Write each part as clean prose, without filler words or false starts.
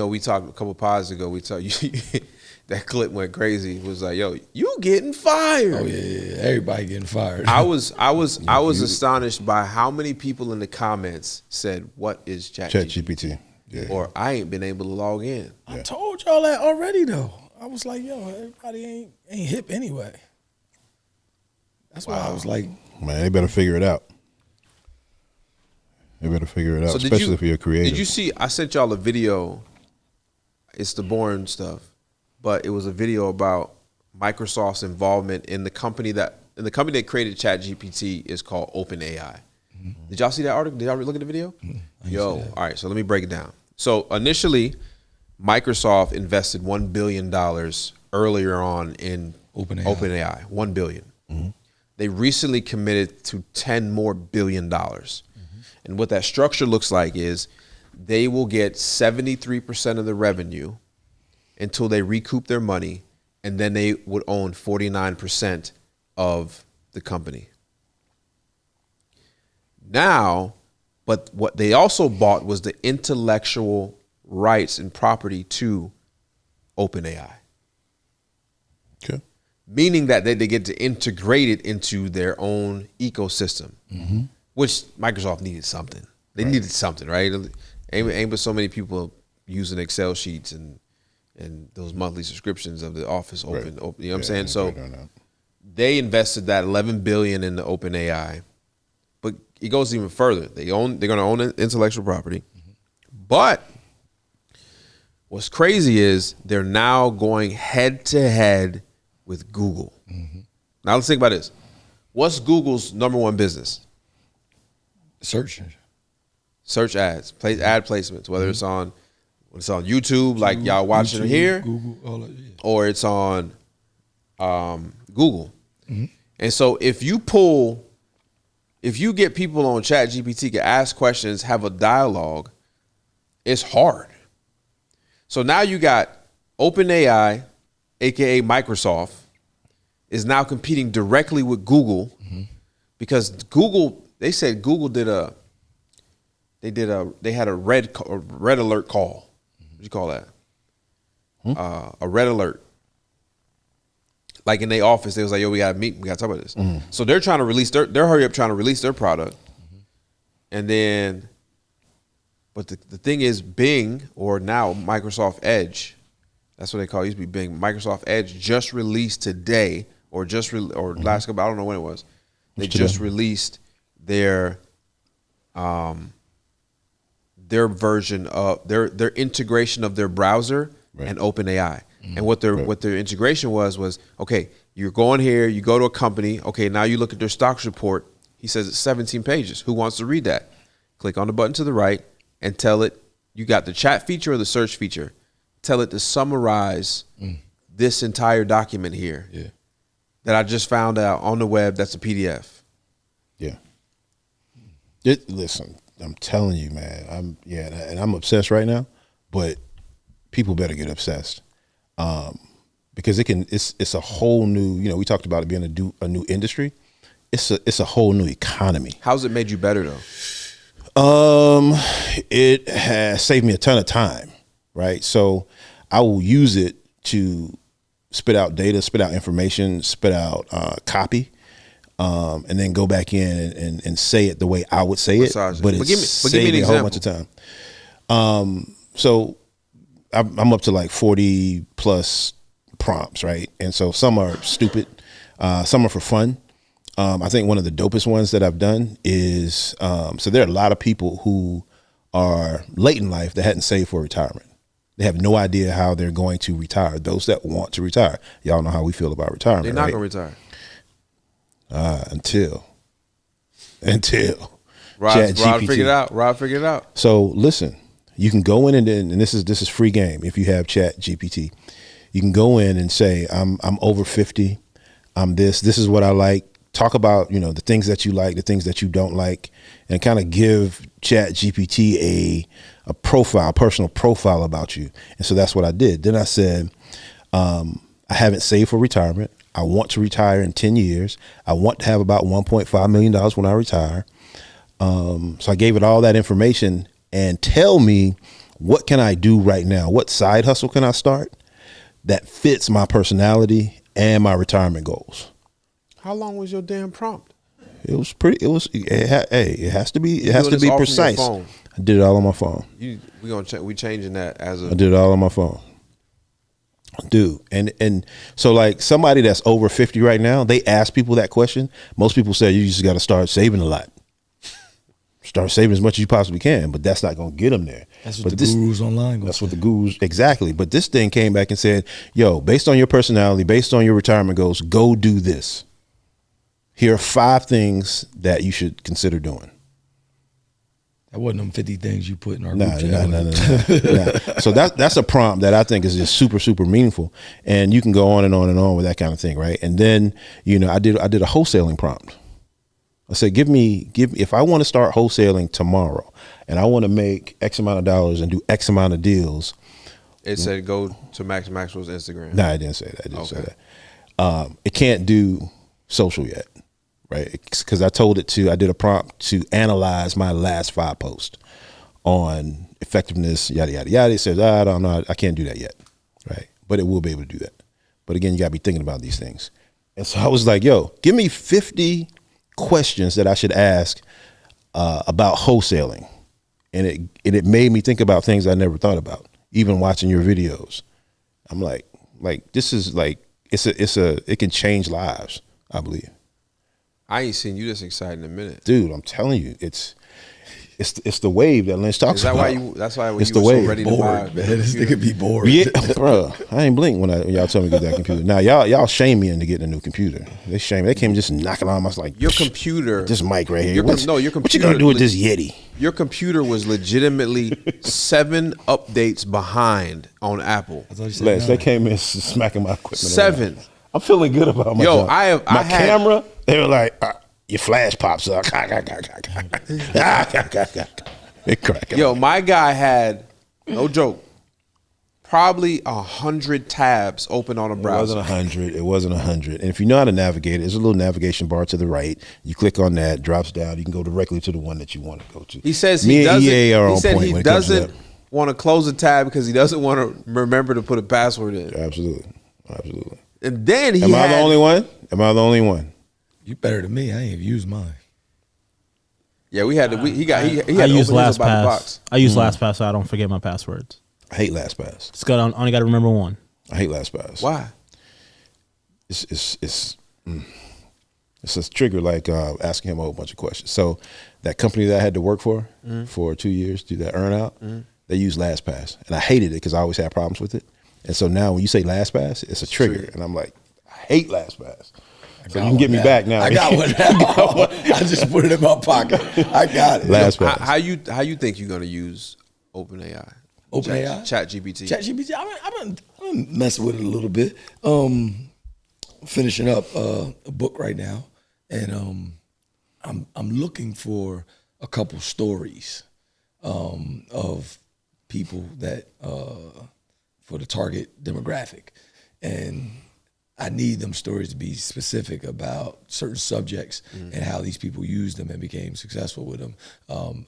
we talked a couple pods ago. We talked that clip went crazy. It was like, yo, you getting fired? Oh yeah, everybody getting fired. I was astonished by how many people in the comments said, "What is ChatGPT?" Yeah. Or I ain't been able to log in. I told y'all that already though. I was like, yo, everybody ain't hip anyway. That's why I was like, man, they better figure it out. They better figure it out, especially if you're a creator. Did you see? I sent y'all a video. It's the boring stuff, but it was a video about Microsoft's involvement in the company that created ChatGPT is called OpenAI. Mm-hmm. Did y'all see that article? Did y'all look at the video? Mm-hmm. Yo, all right. So let me break it down. So initially, Microsoft invested $1 billion earlier on in OpenAI. $1 billion. Mm-hmm. They recently committed to $10 more billion. And what that structure looks like is they will get 73% of the revenue until they recoup their money, and then they would own 49% of the company. Now, but what they also bought was the intellectual rights and property to OpenAI. Okay. Meaning that they get to integrate it into their own ecosystem. Mm-hmm. Which Microsoft needed something. They needed something, right? Ain't but so many people using Excel sheets and those monthly subscriptions of the Office open. You know what I'm saying? So they invested that $11 billion in the OpenAI, but it goes even further. They're going to own intellectual property, but what's crazy is they're now going head to head with Google. Mm-hmm. Now let's think about this. What's Google's number one business? Search ads, ad placements, whether it's on YouTube, like y'all watching it here, Google, all that, or it's on Google. Mm-hmm. And so if you get people on ChatGPT to ask questions, have a dialogue, it's hard. So now you got OpenAI, aka Microsoft, is now competing directly with Google because Google. They said Google they had a red alert call. What do you call that? A red alert. Like in their office, they was like, yo, we gotta meet, we gotta talk about this. Mm-hmm. So they're trying to release they're hurry up trying to release their product. Mm-hmm. And then, but the thing is Bing, or now Microsoft Edge, that's what they call it, used to be Bing. Microsoft Edge just released today, or last couple, I don't know when it was. They just released their version of their integration of their browser and OpenAI. Mm-hmm. And what their integration was okay, you're going here, you go to a company, okay, now you look at their stocks report. He says it's 17 pages. Who wants to read that? Click on the button to the right and tell it, you got the chat feature or the search feature. Tell it to summarize this entire document here that I just found out on the web that's a PDF. Yeah. Listen, I'm telling you, man. I'm obsessed right now, but people better get obsessed, because it's a whole new. We talked about it being a new industry. It's a whole new economy. How's it made you better though? It has saved me a ton of time, right? So I will use it to spit out data, spit out information, spit out copy. And then go back in and say it the way I would say it, but it's saved me a whole bunch of time. So I'm up to like 40 plus prompts, right? And so some are stupid, some are for fun. I think one of the dopest ones that I've done is, so there are a lot of people who are late in life that hadn't saved for retirement. They have no idea how they're going to retire. Those that want to retire, y'all know how we feel about retirement. They're not going to retire. Until Rob figured it out. So listen, you can go in and this is free game. If you have ChatGPT, you can go in and say, I'm over 50. I'm this is what I like. Talk about, the things that you like, the things that you don't like, and kind of give ChatGPT a personal profile about you. And so that's what I did. Then I said, I haven't saved for retirement. I want to retire in 10 years. I want to have about $1.5 million when I retire. So I gave it all that information and tell me what can I do right now? What side hustle can I start that fits my personality and my retirement goals? How long was your damn prompt? It was pretty. It has to be precise. I did it all on my phone. We changing that as a. I did it all on my phone, dude. And so like somebody that's over 50 right now, they ask people that question. Most people say you just got to start saving a lot. Start saving as much as you possibly can, but that's not going to get them there. That's what the gurus online go. That's what the gurus, exactly. But this thing came back and said, yo, based on your personality, based on your retirement goals, go do this. Here are 5 things that you should consider doing. That wasn't them 50 things you put in our No. group chat. So that's a prompt that I think is just super, super meaningful. And you can go on and on and on with that kind of thing, right? And then, I did a wholesaling prompt. I said, give me, if I want to start wholesaling tomorrow and I want to make X amount of dollars and do X amount of deals. It said go to Max Maxwell's Instagram. No, I didn't say that. I didn't say that. It can't do social yet, right? Because I did a prompt to analyze my last 5 posts on effectiveness, yada, yada, yada. It says, I don't know, I can't do that yet, right? But it will be able to do that. But again, you got to be thinking about these things. And so I was like, yo, give me 50 questions that I should ask about wholesaling, and it made me think about things I never thought about, even watching your videos. I'm like this is like it can change lives, I believe. I ain't seen you this excited in a minute, dude. I'm telling you, it's the wave that Lynch talks about. That's why when it's you the were wave. so ready to buy, man, this nigga be bored. Yeah, bro. I ain't blink when y'all tell me to get that computer. Now y'all shame me into getting a new computer. They came just knocking on. I was like, your computer, this mic right here. Your computer. What you gonna do with this Yeti? Your computer was legitimately 7 updates behind on Apple. Les, they came in smacking my equipment. 7. I'm feeling good about my job. My camera. They were like, your flash pops up. Yo, my guy had, no joke, probably 100 tabs open on a browser. It wasn't 100. And if you know how to navigate, there's a little navigation bar to the right. You click on that, drops down. You can go directly to the one that you want to go to. He says he doesn't want to close a tab because he doesn't want to remember to put a password in. Absolutely. And then Am I the only one? You better than me. I ain't used mine. Yeah, we had to. I use LastPass. I use LastPass so I don't forget my passwords. I hate LastPass. It's good. I only got to remember one. I hate LastPass. Why? It's a trigger like asking him a whole bunch of questions. So that company that I had to work for 2 years, do that earn out, they use LastPass, and I hated it because I always had problems with it. And so now when you say LastPass, it's a trigger, and I'm like, I hate LastPass. So you can get me back now. I got one now. I just put it in my pocket. I got it. LastPass. How you think you're gonna use OpenAI? OpenAI? ChatGPT. ChatGPT. I've been messing with it a little bit. Finishing up a book right now, and I'm looking for a couple stories of people that for the target demographic, and I need them stories to be specific about certain subjects and how these people used them and became successful with them.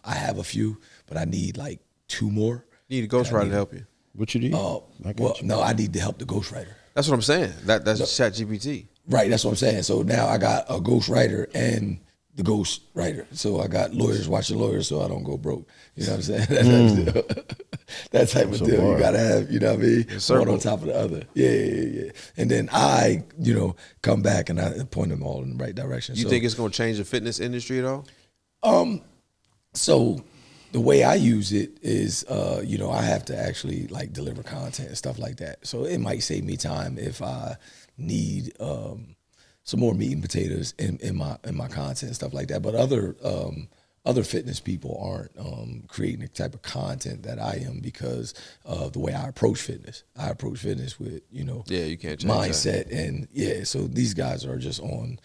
I have a few, but I need like 2 more. You need a ghostwriter to help you. What you need? No, I need to help the ghostwriter. That's what I'm saying. That's ChatGPT. Right, that's what I'm saying. So now I got a ghostwriter and the ghostwriter. So I got lawyers watching lawyers so I don't go broke. You know what I'm saying? That type of deal. You gotta have, you know what I mean? One on top of the other. Yeah. And then I, come back and I point them all in the right direction. You think it's gonna change the fitness industry at all? So the way I use it is, I have to actually like deliver content and stuff like that. So it might save me time if I need some more meat and potatoes in my content and stuff like that. But other fitness people aren't creating the type of content that I am because of the way I approach fitness. I approach fitness with you can't change mindset that. So these guys are just on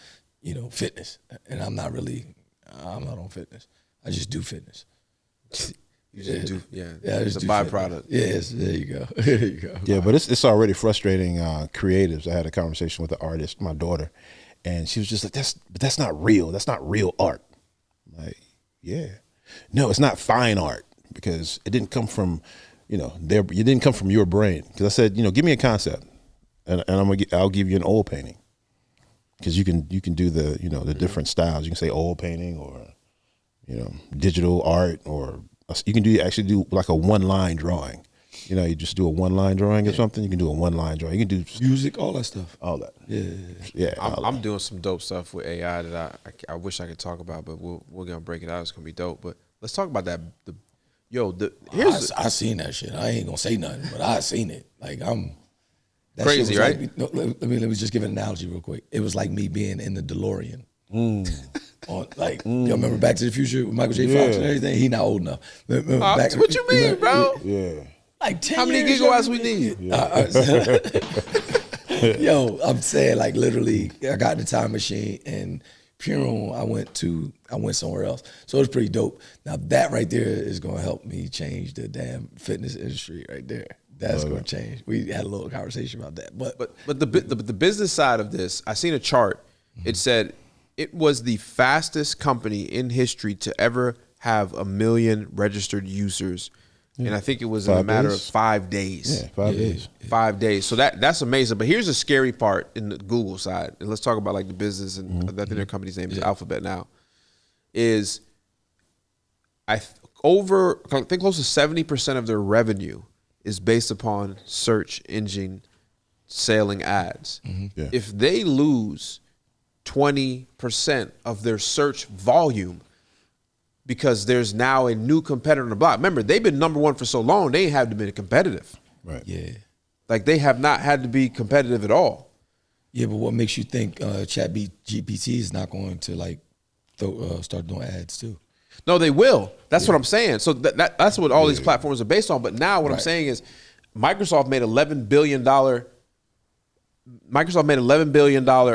fitness, and I'm not on fitness. I just do fitness. You just do, it's a byproduct. Yes, there you go. There you go. Yeah, but it's already frustrating creatives. I had a conversation with the artist, my daughter, and she was just like, that's not real. That's not real art. I'm like, yeah. No, it's not fine art because it didn't come from you didn't come from your brain. Because I said, give me a concept, and I'll give you an oil painting. Because you can do the different styles. You can say oil painting or digital art, or you can actually do like a one-line drawing. You just do a one-line drawing or something. You can do a one-line drawing. You can do music, all that stuff. All that. Yeah. I'm doing some dope stuff with AI that I wish I could talk about, but we're gonna break it out. It's gonna be dope. But let's talk about that. I seen that shit. I ain't gonna say nothing, but I seen it. Like that crazy, shit right? Like, let me just give an analogy real quick. It was like me being in the DeLorean. Y'all remember Back to the Future with Michael J. Fox and everything? He not old enough. What you mean, bro? Yeah. Like 10 How many gigawatts we need? Yo, I'm saying like literally, I got in the time machine and Pure, I went somewhere else. So it was pretty dope. Now that right there is gonna help me change the damn fitness industry right there. That's gonna change. We had a little conversation about that. But the business side of this, I seen a chart. It said it was the fastest company in history to ever have 1 million registered users. And I think it was in a matter of 5 days. Yeah, 5 days. 5 days. So that's amazing. But here's the scary part in the Google side. And let's talk about like the business, and I think their company's name is Alphabet now. Is I think close to 70% of their revenue is based upon search engine selling ads. Yeah. If they lose 20% of their search volume, because there's now a new competitor on the block. Remember, they've been number one for so long, they ain't had to be competitive. Right. yeah. Like they have not had to be competitive at all. Yeah, but what makes you think GPT is not going to like start doing ads too? No, they will. That's what I'm saying. So that's what all these platforms are based on. But now what I'm saying is Microsoft made $11 billion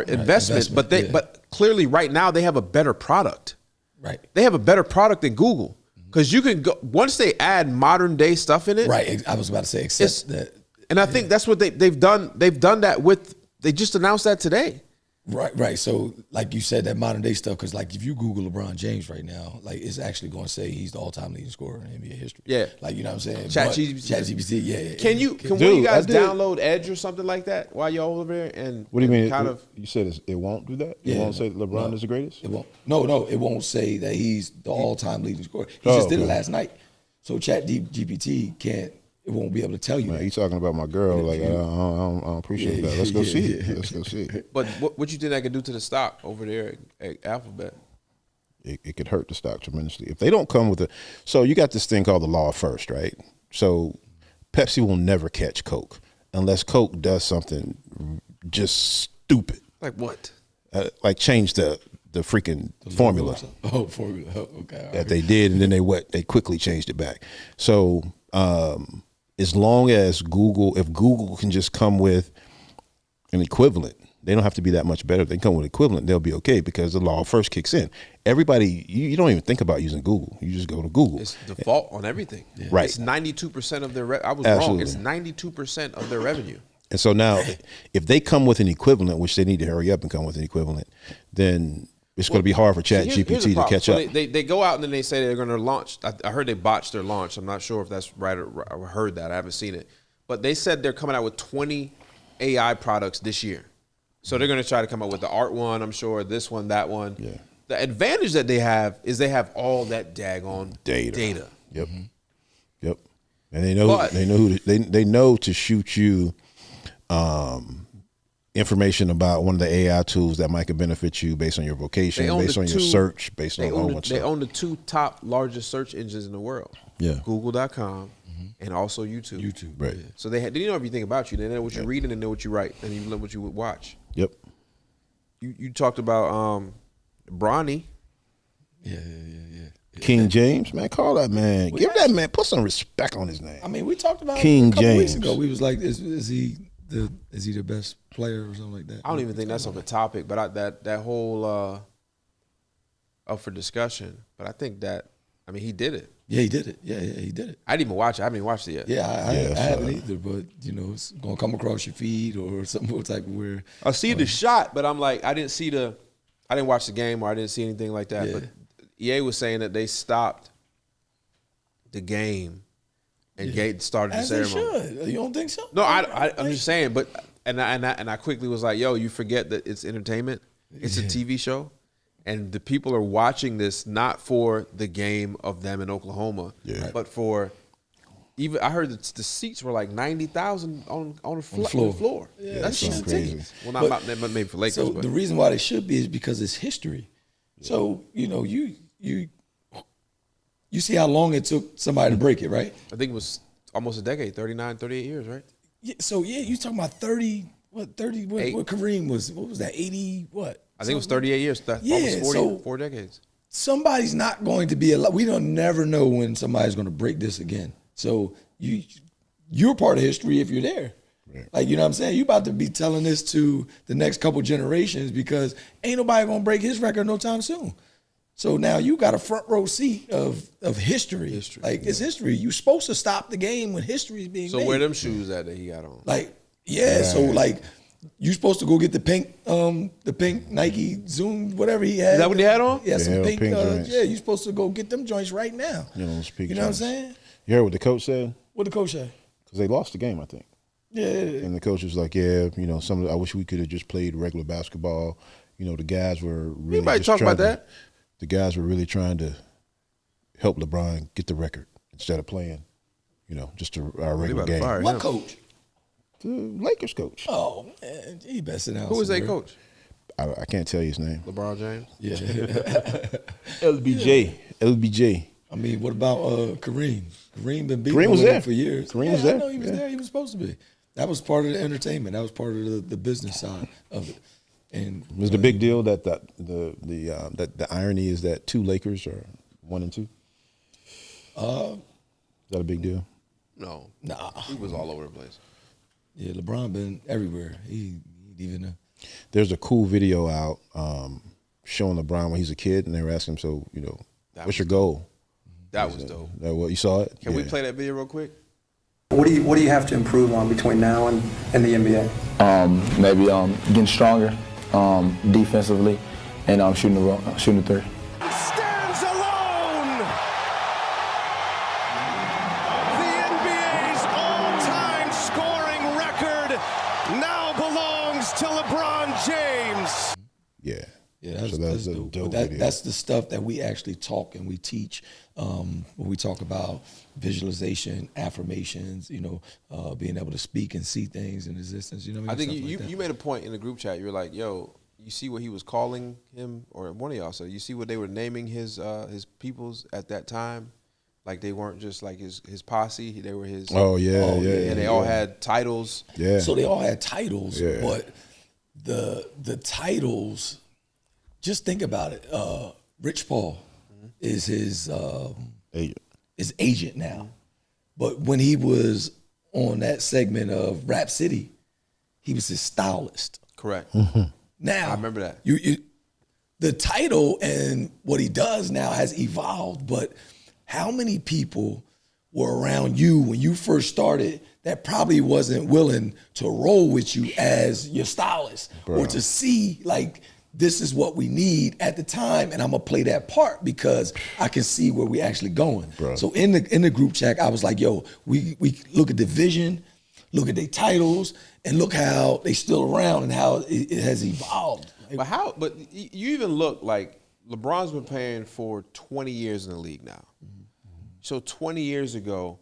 investment, but clearly right now they have a better product. Right. They have a better product than Google, because you can go once they add modern day stuff in it. Right. I was about to say, except that. And I think that's what they've done. They've done that with. They just announced that today. Right. So, like you said, that modern day stuff, because like if you Google LeBron James right now, like it's actually going to say he's the all-time leading scorer in NBA history. Yeah. Like, you know what I'm saying? ChatGPT. Yeah. Can one of you guys download Edge or something like that while you're over there? And what do you mean? You said it won't do that? It won't say LeBron is the greatest? It won't. No, it won't say that he's the all-time leading scorer. He just did it last night. So GPT can't. It won't be able to tell you. Man, that. you talking about my girl? Like I don't appreciate that. Let's go see it. Let's go see it. But what you think that could do to the stock over there at Alphabet? It could hurt the stock tremendously if they don't come with it. So you got this thing called the law of first, right? So Pepsi will never catch Coke unless Coke does something just stupid. Like what? Like change the freaking formula. Oh, formula. Oh, okay. That they did, and then they quickly changed it back. So as long as if Google can just come with an equivalent, they don't have to be that much better. If they come with equivalent, they'll be okay, because the law first kicks in. Everybody, you don't even think about using Google. You just go to Google. It's default on everything. Yeah. Right. It's 92% of their. I was Absolutely. wrong. It's 92% of their revenue. And so now, if they come with an equivalent, which they need to hurry up and come with an equivalent, then it's going to be hard for ChatGPT to catch up. They go out and then they say they're going to launch. I heard they botched their launch. I'm not sure if that's right or I heard that. I haven't seen it. But they said they're coming out with 20 AI products this year. So they're going to try to come up with the art one, I'm sure, this one, that one. Yeah. The advantage that they have is they have all that daggone data. Yep. Yep. And they know to shoot you information about one of the AI tools that might benefit you based on your vocation, based on your search, based on a whole bunch of stuff. They own the two top largest search engines in the world. Yeah. Google.com and also YouTube. Right. So they know everything about you. They know what you read and they know what you write and even know what you would watch. Yep. You talked about Bronny. Yeah. King James, man, call that man. Give that man, put some respect on his name. I mean, we talked about King it a couple James. weeks ago. We was like, is he the best player or something like that? I don't even think that's on the topic, but that whole up for discussion. But I think he did it. Yeah, he did it. Yeah, he did it. I didn't even watch it. I haven't even watched it yet. Yeah, I haven't either. But it's gonna come across your feed or something type of weird. I see the shot, but I'm like, I didn't watch the game or I didn't see anything like that. Yeah. But EA was saying that they stopped the game and Gate started As the they ceremony. should. You don't think so? No, I'm just saying, but I quickly was like, yo, you forget that it's entertainment. It's a TV show. And the people are watching this not for the game of them in Oklahoma, but for even. I heard that the seats were like 90,000 on the floor. Yeah, that's just crazy. Well, not maybe for Lakers. So but. the reason why they should be is because it's history. Yeah. So you see how long it took somebody to break it, right? I think it was almost a decade, 39, 38 years, right? Yeah. So you talking about 30? What Kareem was? What was that? 80? What? I think it was 38 years. Almost 4 decades. Somebody's not going to be alive. We don't never know when somebody's going to break this again. So you're part of history if you're there. Right. Like, you know what I'm saying? You about to be telling this to the next couple generations because ain't nobody going to break his record no time soon. So now you got a front row seat of history. It's history. You're supposed to stop the game when history is being made. So where them shoes at that he got on? So you supposed to go get the pink Nike Zoom, whatever he had. Is that what he had on? Yeah, some pink you supposed to go get them joints right now. You know what I'm saying? You heard what the coach said? What the coach said? Because they lost the game, I think. Yeah. And the coach was like, I wish we could have just played regular basketball. The guys were really Anybody talk about that? The guys were really trying to help LeBron get the record instead of playing, just our regular game. What coach? The Lakers coach. Oh, man, he better sit down. Who was that coach? I can't tell you his name. LeBron James? Yeah. LBJ. I mean, what about Kareem? Kareem been beating was there for years. Kareem was there. I know he was there. He was supposed to be. That was part of the entertainment. That was part of the business side of it. And was the big deal that the irony is that 2 Lakers are 1 and 2? Is that a big deal? No. Nah. He was all over the place. Yeah, LeBron been everywhere. He even There's a cool video out showing LeBron when he's a kid, and they were asking him, so, what's your goal? That was dope. What, you saw it? Can we play that video real quick? What do you have to improve on between now and the NBA? Maybe getting stronger defensively and shooting the three. Stands alone. The NBA's all-time scoring record now belongs to LeBron James. Yeah. Yeah, that's a dope video. That's the stuff that we actually talk and we teach when we talk about visualization, affirmations, being able to speak and see things in existence. I think you made a point in the group chat. You were like, yo, you see what he was calling him, or one of y'all said, you see what they were naming his peoples at that time? Like they weren't just like his posse, they were his. Oh, yeah. And they all had titles. Yeah. So they all had titles, but the titles, just think about it. Rich Paul is his agent now. But when he was on that segment of Rap City, he was his stylist. Correct. Now, I remember that. The title and what he does now has evolved, but how many people were around you when you first started that probably wasn't willing to roll with you as your stylist, or to see like, this is what we need at the time, and I'm gonna play that part because I can see where we actually going. So in the group chat, I was like, yo, we look at the vision, look at their titles, and look how they still around and how it has evolved. But you even look like LeBron's been playing for 20 years in the league now. So 20 years ago,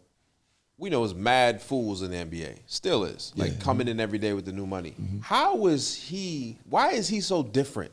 we know it's mad fools in the NBA. Still is. Like coming in every day with the new money. Why is he so different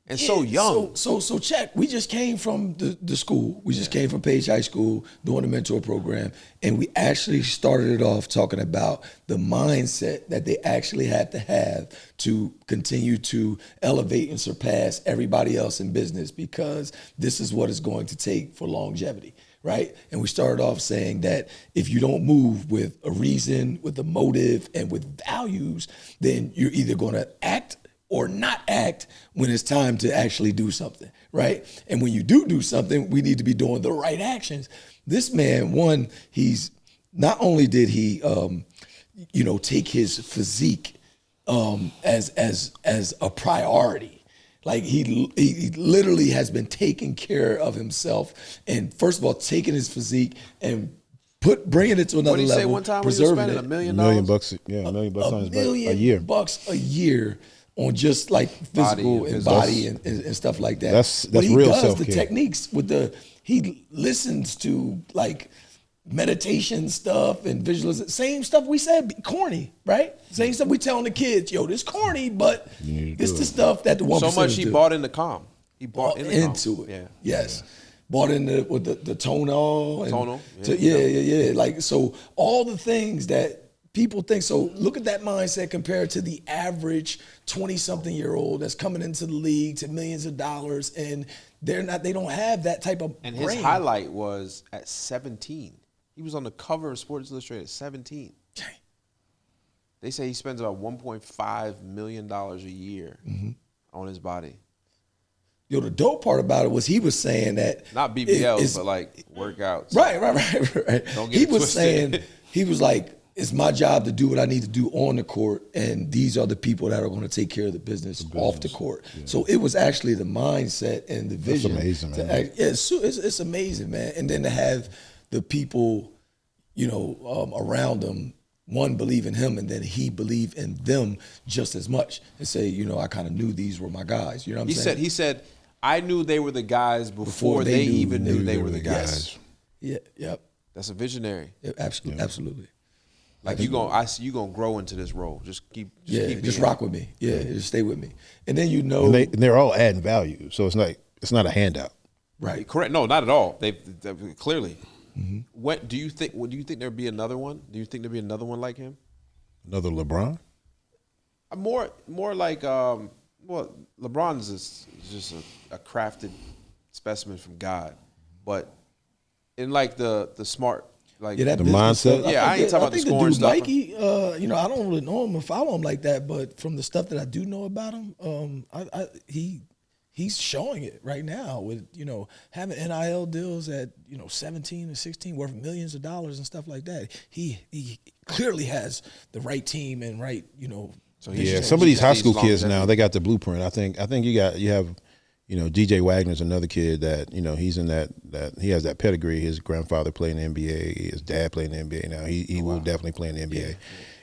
and so young? So check. We just came from the school. We just came from Page High School doing the mentor program. And we actually started it off talking about the mindset that they actually had to have to continue to elevate and surpass everybody else in business, because this is what it's going to take for longevity. Right? And we started off saying that if you don't move with a reason, with a motive, and with values, then you're either going to act or not act when it's time to actually do something, right? And when you do something, we need to be doing the right actions. This man, one, he's not only did he, take his physique as a priority. Like he literally has been taking care of himself, and first of all, taking his physique and bringing it to another What did he level. say one time when you were spending $1 million? $1 million bucks, yeah, $1 million bucks on his back a year. $1 million a year on just like physical and body and stuff like that. That's but he real does self-care. the techniques he listens to like meditation stuff and visualization. Same stuff we said, corny, right? Same stuff we telling the kids, yo, this corny, but this the stuff that the 1% So much he do. bought into calm. He bought into it. Yeah. Yes. Bought into with the tonal. Tonal. Yeah. Like, so all the things that people think. So look at that mindset compared to the average 20-something-year-old that's coming into the league to millions of dollars, and they don't have that type of And brain. his highlight was at 17. He was on the cover of Sports Illustrated at 17. They say he spends about $1.5 million a year on his body. Yo, the dope part about it was he was saying that Not BBLs, but like workouts. Right. Don't get He it was twisted. saying, he was like, it's my job to do what I need to do on the court, and these are the people that are going to take care of the business off the court. Yeah. So it was actually the mindset and the vision. That's amazing, man. It's amazing, man. And then to have the people, around him, one believe in him, and then he believe in them just as much, and say, I kind of knew these were my guys. You know what I'm saying? He said, I knew they were the guys before they even knew they were the guys. Yeah. Yep. That's a visionary. Yeah, absolutely. Like you gonna grow into this role. Just keep rock with me. Yeah, just stay with me. And then and they're all adding value. So it's not a handout. Right. Correct. No, not at all. They clearly. What do you think? Do you think there'd be another one? Do you think there'd be another one like him? Another LeBron? More like LeBron is just a crafted specimen from God, but in like the smart. Like that the mindset. I ain't talking about the scoring stuff. Mikey, I don't really know him or follow him like that, but from the stuff that I do know about him, he's showing it right now with having NIL deals at 17 or 16 worth millions of dollars and stuff like that. He clearly has the right team and right So some of these high school kids now, they got the blueprint. I think you have. DJ Wagner's another kid that, he's in that he has that pedigree. His grandfather played in the NBA. His dad played in the NBA. Now he will definitely play in the NBA. Yeah.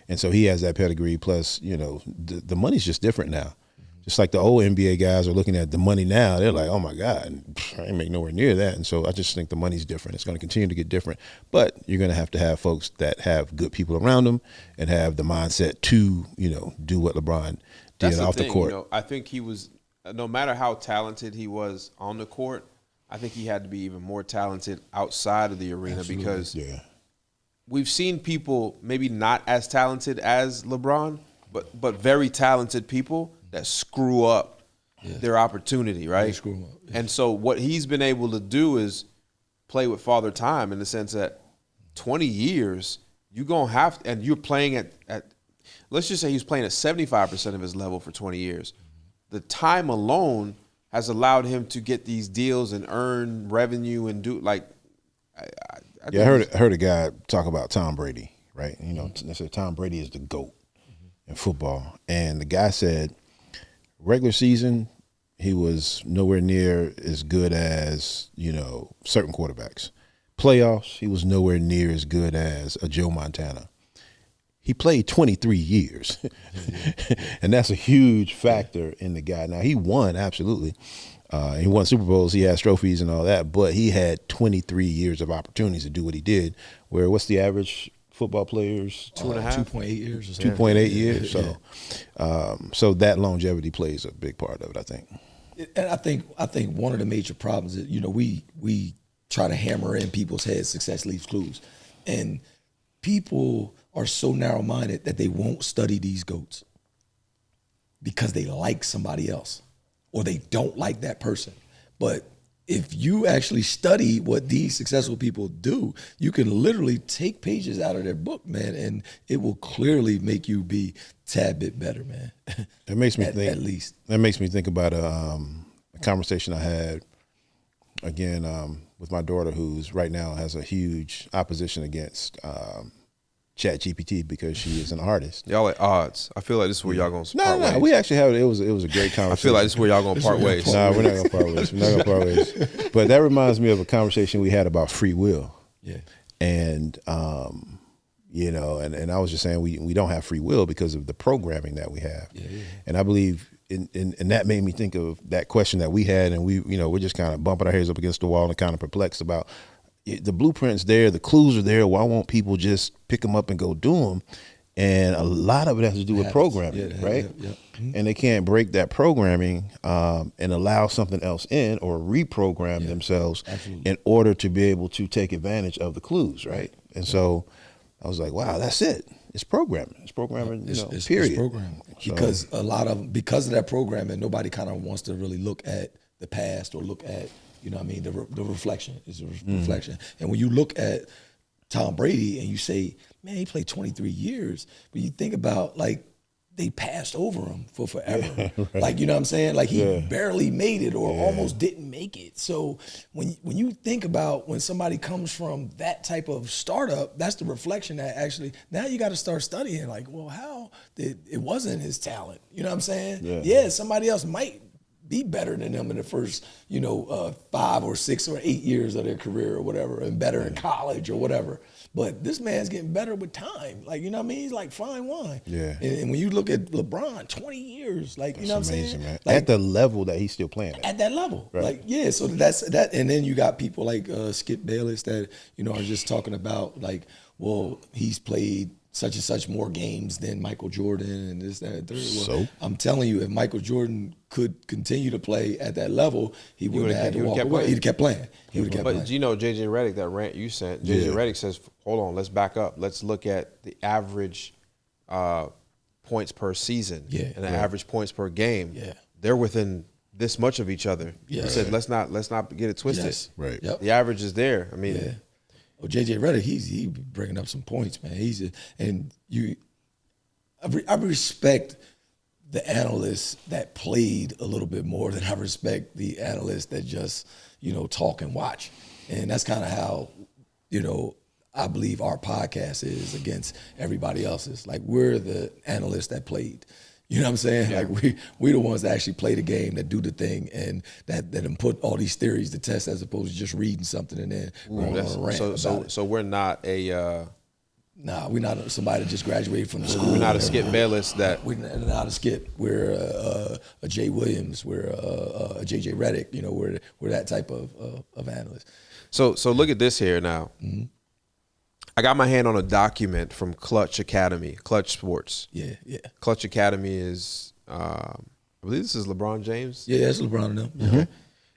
And so he has that pedigree. Plus, the money's just different now. Just like the old NBA guys are looking at the money now, they're like, oh my God, I ain't make nowhere near that. And so I just think the money's different. It's going to continue to get different. But you're going to have folks that have good people around them and have the mindset to, do what LeBron did off the court. I think he was. No matter how talented he was on the court, I think he had to be even more talented outside of the arena. Absolutely. Because we've seen people maybe not as talented as LeBron, but very talented people that screw up their opportunity, right? They screw them up. Yeah. And so what he's been able to do is play with Father Time in the sense that 20 years, you're going to have to, and you're playing at let's just say he's playing at 75% of his level for 20 years. The time alone has allowed him to get these deals and earn revenue and do I heard a guy talk about Tom Brady, right? They said Tom Brady is the GOAT in football, and the guy said regular season he was nowhere near as good as certain quarterbacks. Playoffs he was nowhere near as good as a Joe Montana. He played 23 years, and that's a huge factor in the guy. Now, he won, absolutely. He won Super Bowls. He has trophies and all that, but he had 23 years of opportunities to do what he did, where what's the average football players? 2.8 years. 2.8 years. So that longevity plays a big part of it, I think. And I think one of the major problems is, we try to hammer in people's heads success leaves clues. And people are so narrow-minded that they won't study these GOATs because they like somebody else or they don't like that person. But if you actually study what these successful people do, you can literally take pages out of their book, man, and it will clearly make you be a tad bit better, man. That makes me think. At least. That makes me think about a conversation I had, again, with my daughter, who's right now has a huge opposition against ChatGPT because she is an artist. Y'all at odds. I feel like this is where y'all going to part ways. No, we actually have it. It was a great conversation. I feel like this is where y'all going to part ways. No, we're not going to part ways. We're not going to part ways. But that reminds me of a conversation we had about free will. Yeah. And you know, and I was just saying we don't have free will because of the programming that we have. And I believe and that made me think of that question that we had, and we're just kind of bumping our heads up against the wall and kind of perplexed about the blueprint's there, the clues are there. Why won't people just pick them up and go do them? And a lot of it has to do with programming, right? And they can't break that programming and allow something else in or reprogram themselves in order to be able to take advantage of the clues, right? And so I was like, wow, that's it. It's programming. It's programming, period. It's programming. Because because of that programming, nobody kind of wants to really look at the past or look at, the reflection. It's a reflection. And when you look at Tom Brady and you say, man, he played 23 years, but you think about, like, they passed over him for forever. Right. Like, you know what I'm saying? Like, he barely made it or almost didn't make it. So when you think about when somebody comes from that type of startup, that's the reflection that actually, now you got to start studying, like, well, how did, it wasn't his talent. You know what I'm saying? Yeah, somebody else might be better than them in the first, 5 or 6 or 8 years of their career or whatever, and better in college or whatever. But this man's getting better with time. Like, you know what I mean? He's like fine wine. Yeah. And when you look at LeBron, 20 years, like, you know what I'm saying? Man. Like, at the level that he's still playing at that level. Right. Like, yeah, so that's that. And then you got people like Skip Bayless that, are just talking about, like, well, he's played such and such more games than Michael Jordan and this, that, and third. Well, I'm telling you, if Michael Jordan could continue to play at that level, he wouldn't have had to walk away. He'd have kept playing. He would have kept playing. But JJ Redick, that rant you sent, JJ Redick says, hold on, let's back up. Let's look at the average points per season and the average points per game. Yeah. They're within this much of each other. He said, let's not get it twisted. Yes. Right. Yep. The average is there. I mean, well, JJ Redick, he bringing up some points, man. I respect the analysts that played a little bit more than I respect the analysts that just, talk and watch. And that's kind of how, I believe our podcast is against everybody else's. Like, we're the analysts that played. You know what I'm saying? Yeah. Like, we the ones that actually play the game, that do the thing, and that put all these theories to test, as opposed to just reading something and then going on a rant. So we're not a we're not somebody that just graduated from the school. We're not a Skip Bayless that we're not a Skip. We're a Jay Williams. We're a JJ Redick. We're that type of analyst. So look at this here now. Mm-hmm. I got my hand on a document from Clutch Academy, Clutch Sports. Yeah. Clutch Academy is, I believe this is LeBron James. Yeah, it's LeBron and them. Okay.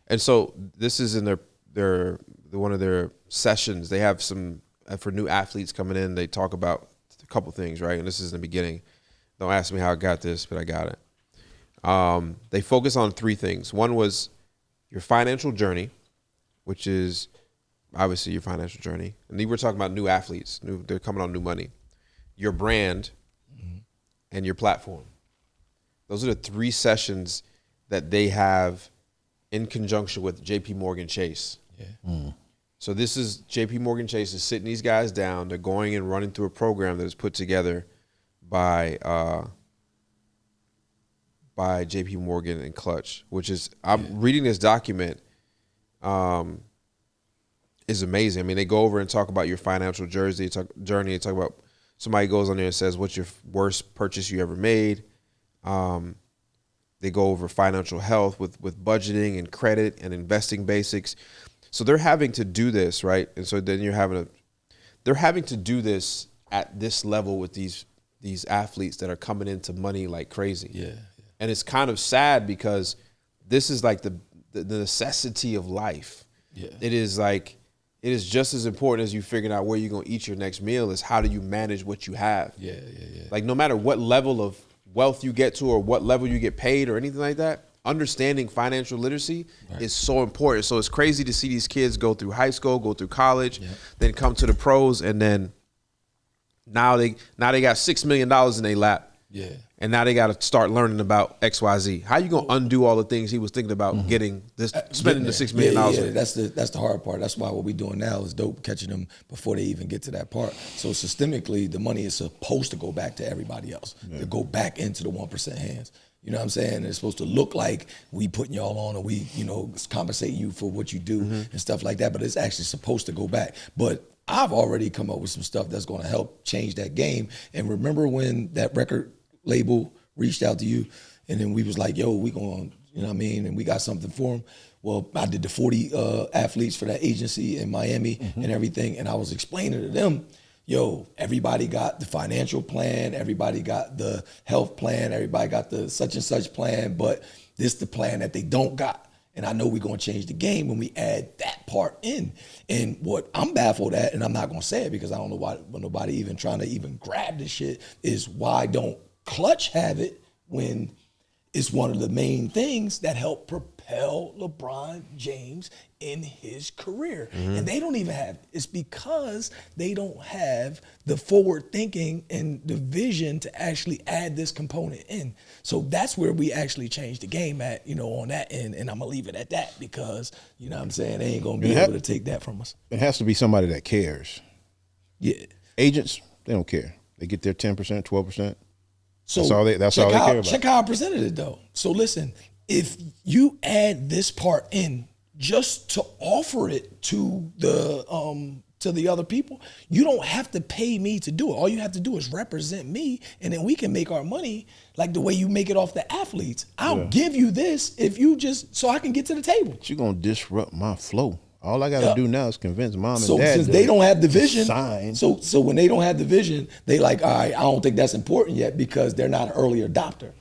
And so this is in their one of their sessions. They have some, for new athletes coming in, they talk about a couple things, right? And this is in the beginning. Don't ask me how I got this, but I got it. They focus on 3 things. One was your financial journey, which is obviously your financial journey. And then we're talking about new athletes. They're coming on new money. Your brand and your platform. Those are the 3 sessions that they have in conjunction with JP Morgan Chase. Yeah. So this is JP Morgan Chase is sitting these guys down. They're going and running through a program that is put together by JP Morgan and Clutch, which is, I'm reading this document, is amazing. I mean, they go over and talk about your financial journey. They talk about, somebody goes on there and says, what's your worst purchase you ever made? They go over financial health with budgeting and credit and investing basics. So they're having to do this, right? And so then they're having to do this at this level with these athletes that are coming into money like crazy. Yeah. And it's kind of sad because this is like the necessity of life. Yeah. It is just as important as you figuring out where you're going to eat your next meal is how do you manage what you have. Yeah. Like, no matter what level of wealth you get to or what level you get paid or anything like that, understanding financial literacy is so important. So it's crazy to see these kids go through high school, go through college, then come to the pros, and then now they got $6 million in their lap. Yeah. And now they got to start learning about XYZ. How you going to undo all the things he was thinking about getting this, spending the $6 million? Yeah, that's the hard part. That's why what we're doing now is dope, catching them before they even get to that part. So systemically, the money is supposed to go back to everybody else, to go back into the 1% hands. You know what I'm saying? It's supposed to look like we putting y'all on or we, compensate you for what you do and stuff like that. But it's actually supposed to go back. But I've already come up with some stuff that's going to help change that game. And remember when that record label reached out to you and then we was like, yo, we going, you know what I mean? And we got something for them. Well, I did the 40 athletes for that agency in Miami and everything. And I was explaining to them, yo, everybody got the financial plan, everybody got the health plan, everybody got the such and such plan, but this the plan that they don't got. And I know we're gonna change the game when we add that part in. And what I'm baffled at, and I'm not gonna say it because I don't know why nobody even trying to even grab this shit, is why don't Clutch have it when it's one of the main things that help propel LeBron James in his career. And they don't even have it. It's because they don't have the forward thinking and the vision to actually add this component in. So that's where we actually change the game at, you know, on that end. And I'm gonna leave it at that because, you know what I'm saying, they ain't gonna be able to take that from us. It has to be somebody that cares. Yeah. Agents, they don't care. They get their 10%, 12%. So that's all they care about. Check how I presented it though. So listen, if you add this part in just to offer it to the other people, you don't have to pay me to do it. All you have to do is represent me, and then we can make our money like the way you make it off the athletes. I'll give you this if you just so I can get to the table. But you're gonna disrupt my flow. All I gotta do now is convince mom and so dad. Since they don't have the vision, sign. So when they don't have the vision, they like, all right, I don't think that's important yet because they're not an early adopter.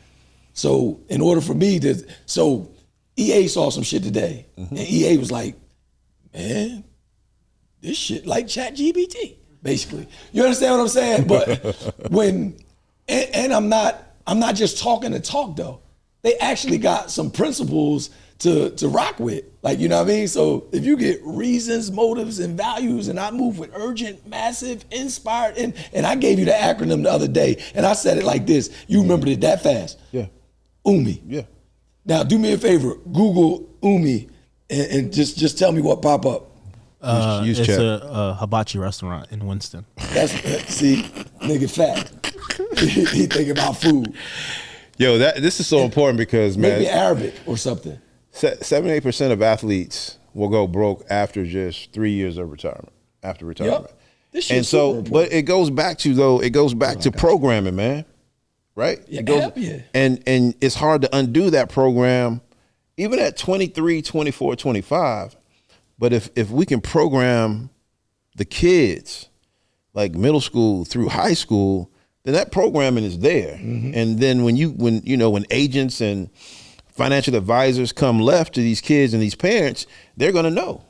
So in order for me to, so EA saw some shit today, and EA was like, man, this shit like ChatGPT, basically. You understand what I'm saying? But when, and I'm not just talking to talk though. They actually got some principles to rock with. Like, you know what I mean? So if you get reasons, motives, and values, and I move with urgent, massive, inspired, and I gave you the acronym the other day, and I said it like this. You remembered it that fast? Yeah. UMI. Yeah. Now do me a favor, Google UMI, and just tell me what pop up. Use it's chat. a hibachi restaurant in Winston. That's see, nigga fat. He thinking about food. Yo, this is so important because, man, Maybe Arabic or something. 78% of athletes will go broke after just 3 years of retirement. After retirement, Yep. This and shit's so, super important. but it goes back to programming, man. Right? Yeah, It goes, hell yeah. and it's hard to undo that program, even at 23, 24, 25. But if we can program the kids, like middle school through high school, then that programming is there. And then when agents and financial advisors come left to these kids and these parents, they're gonna know.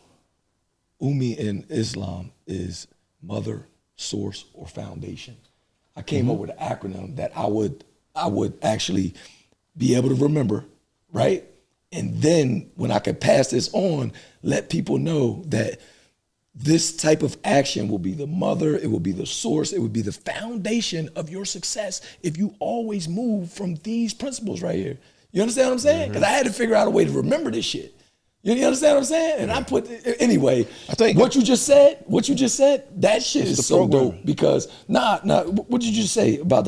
UMI in Islam is mother, source, or foundation. I came up with an acronym that I would actually be able to remember, right? And then when I could pass this on, let people know that this type of action will be the mother, it will be the source, it will be the foundation of your success if you always move from these principles right here. You understand what I'm saying? Because I had to figure out a way to remember this shit. You understand what I'm saying? And I put, anyway, I think what you just said, that shit is so program. dope because, what did you just say about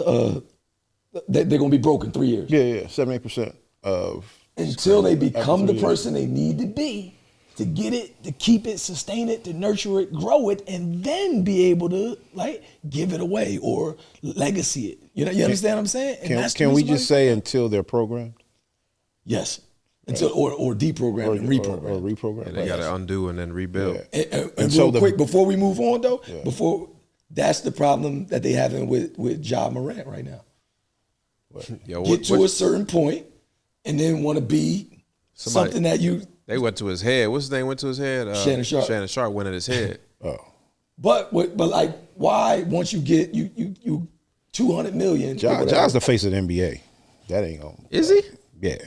they're going to be broke in 3 years? Yeah, 78% of Until they become the person they need to be to get it, to keep it, sustain it, to nurture it, grow it, and then be able to like give it away or legacy it. You understand what I'm saying? And Can we just say until they're programmed? Yes. Until or deprogram and reprogram. Or reprogram. And they got to undo and then rebuild. And so real quick, before we move on though, that's the problem that they having with Ja Morant right now. Get to a certain point and then want to be something that you. They went to his head. What's his name went to his head? Shannon Sharp. Shannon Sharp went at his head. But like, why once you get you 200 million? Ja's the face of the NBA. That ain't on. Is he? Yeah.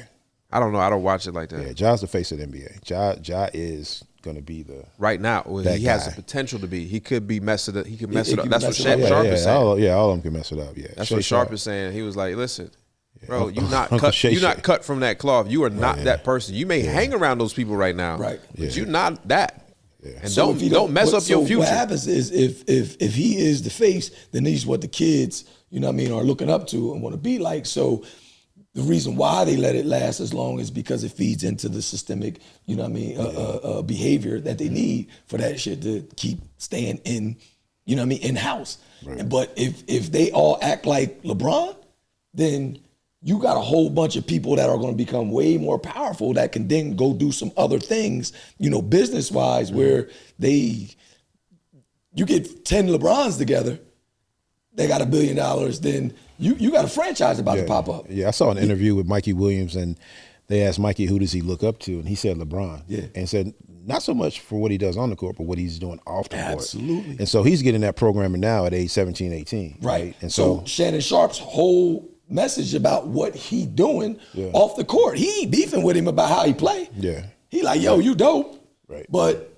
I don't know. I don't watch it like that. Yeah, Ja's the face of the NBA. Ja is gonna be the right now. Well, he has the potential to be. He could be mess it up. He could mess it up. That's what Sharp is saying. All of them can mess it up. Yeah, that's what Sharp is saying. He was like, "Listen, bro, you not cut. You not cut from that cloth. You are not that person. You may hang around those people right now, right? But you're not that. Yeah. And so don't mess up your future. What happens is if he is the face, then he's what the kids, are looking up to and want to be like. So the reason why they let it last as long is because it feeds into the systemic, behavior that they need for that shit to keep staying in, in house. Right. But if they all act like LeBron, then you got a whole bunch of people that are going to become way more powerful that can then go do some other things, business wise, where you get 10 LeBrons together, they got $1 billion, then you got a franchise about to pop up. Yeah, I saw an interview with Mikey Williams, and they asked Mikey, who does he look up to? And he said LeBron. Yeah. And said not so much for what he does on the court, but what he's doing off the court. Absolutely. And so he's getting that programming now at age 17, 18. Right. And so Shannon Sharp's whole message about what he doing off the court, he ain't beefing with him about how he play. Yeah. He like, yo, you dope. Right. But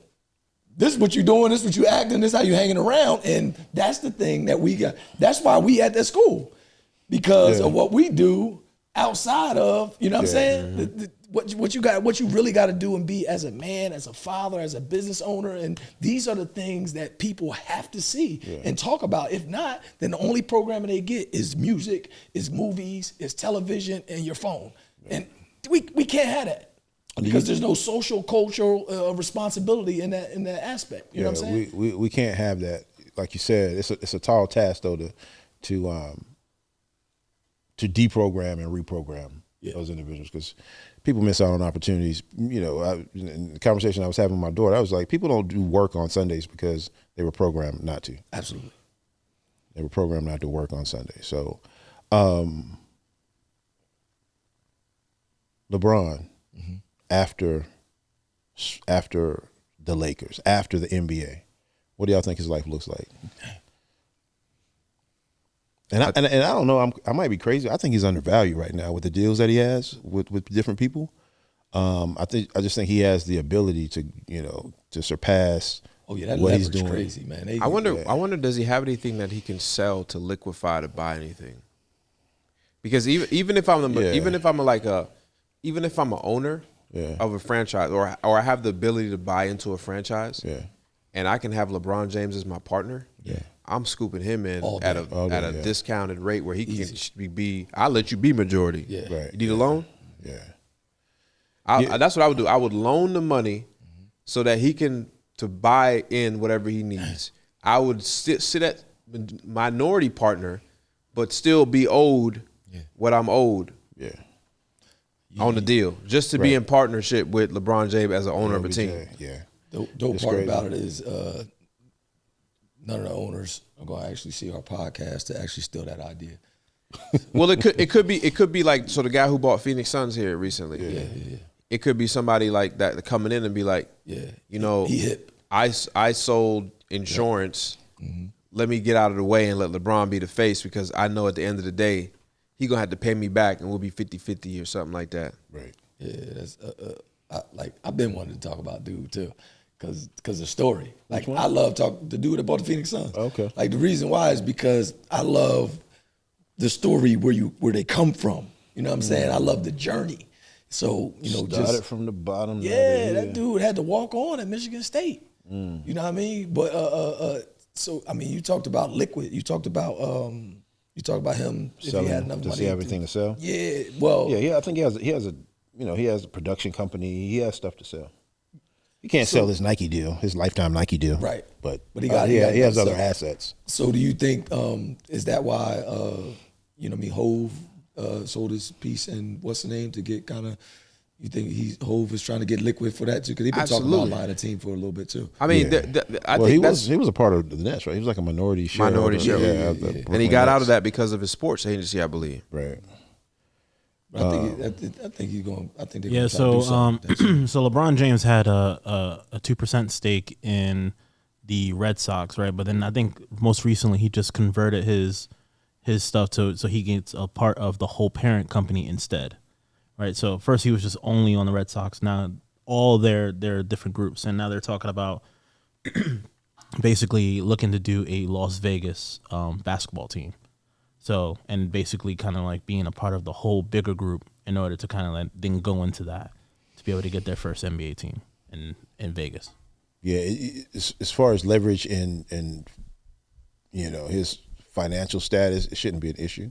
this is what you doing, this is what you acting, this is how you hanging around. And that's the thing that we got. That's why we at that school. Because of what we do outside of, what I'm saying? What you really got to do and be as a man, as a father, as a business owner. And these are the things that people have to see and talk about. If not, then the only programming they get is music, is movies, is television, and your phone. And we can't have that. Because there's no social, cultural responsibility in that aspect. You know what I'm saying? We can't have that. Like you said, it's a tall task though to deprogram and reprogram those individuals, because people miss out on opportunities. In the conversation I was having with my daughter, I was like, people don't do work on Sundays because they were programmed not to. Absolutely. They were programmed not to work on Sundays. So LeBron, after the Lakers, after the NBA, what do y'all think his life looks like? And I don't know, I might be crazy. I think he's undervalued right now with the deals that he has with different people. I just think he has the ability to surpass what he's doing. Crazy, man. I wonder, does he have anything that he can sell to liquefy to buy anything? Because even if I'm an owner of a franchise, or I have the ability to buy into a franchise, and I can have LeBron James as my partner, I'm scooping him in at a discounted rate where he can be. I'll let you be majority. Yeah. Right. You need a loan? Yeah. That's what I would do. I would loan the money so that he can to buy in whatever he needs. I would sit at minority partner, but still be owed what I'm owed. Yeah. On the deal, just to be in partnership with LeBron James as an owner of a team. Yeah. Dope part about it is none of the owners are going to actually see our podcast to actually steal that idea. Well, it could be like, so the guy who bought Phoenix Suns here recently. Yeah. It could be somebody like that coming in and be like, he hip. I sold insurance. Let me get out of the way and let LeBron be the face, because I know at the end of the day he gonna have to pay me back and we'll be 50-50 or something like that. Right. Yeah, that's I've been wanting to talk about dude too. Cause the story. Like, I love talking the dude that bought the Phoenix Suns. Okay. Like, the reason why is because I love the story where they come from. You know what I'm saying? I love the journey. So, started from the bottom. Yeah, that dude had to walk on at Michigan State. You know what I mean? But so I mean, you talked about liquid. You talked about him. Selling, if he had enough money. Does he have everything to sell? Yeah. Well. Yeah. I think he has a production company. He has stuff to sell. He can't sell his Nike deal, his lifetime Nike deal. Right. But he has other assets. So do you think is that why Hove sold his piece and what's the name to get kind of? You think Hove is trying to get liquid for that too? Because he's been talking about buying a team for a little bit too. I mean, I think he was a part of the Nets, right? He was like a minority shareholder. Yeah. And he got out of that because of his sports agency, I believe. Right. I think he's going. I think they're going to so do something. so LeBron James had a 2% stake in the Red Sox, right? But then I think most recently he just converted his stuff so he gets a part of the whole parent company instead, right? So first he was just only on the Red Sox. Now all their different groups, and now they're talking about basically looking to do a Las Vegas basketball team. So, and basically kind of like being a part of the whole bigger group in order to kind of like then go into that to be able to get their first NBA team in Vegas. Yeah, as far as leverage and his financial status, it shouldn't be an issue.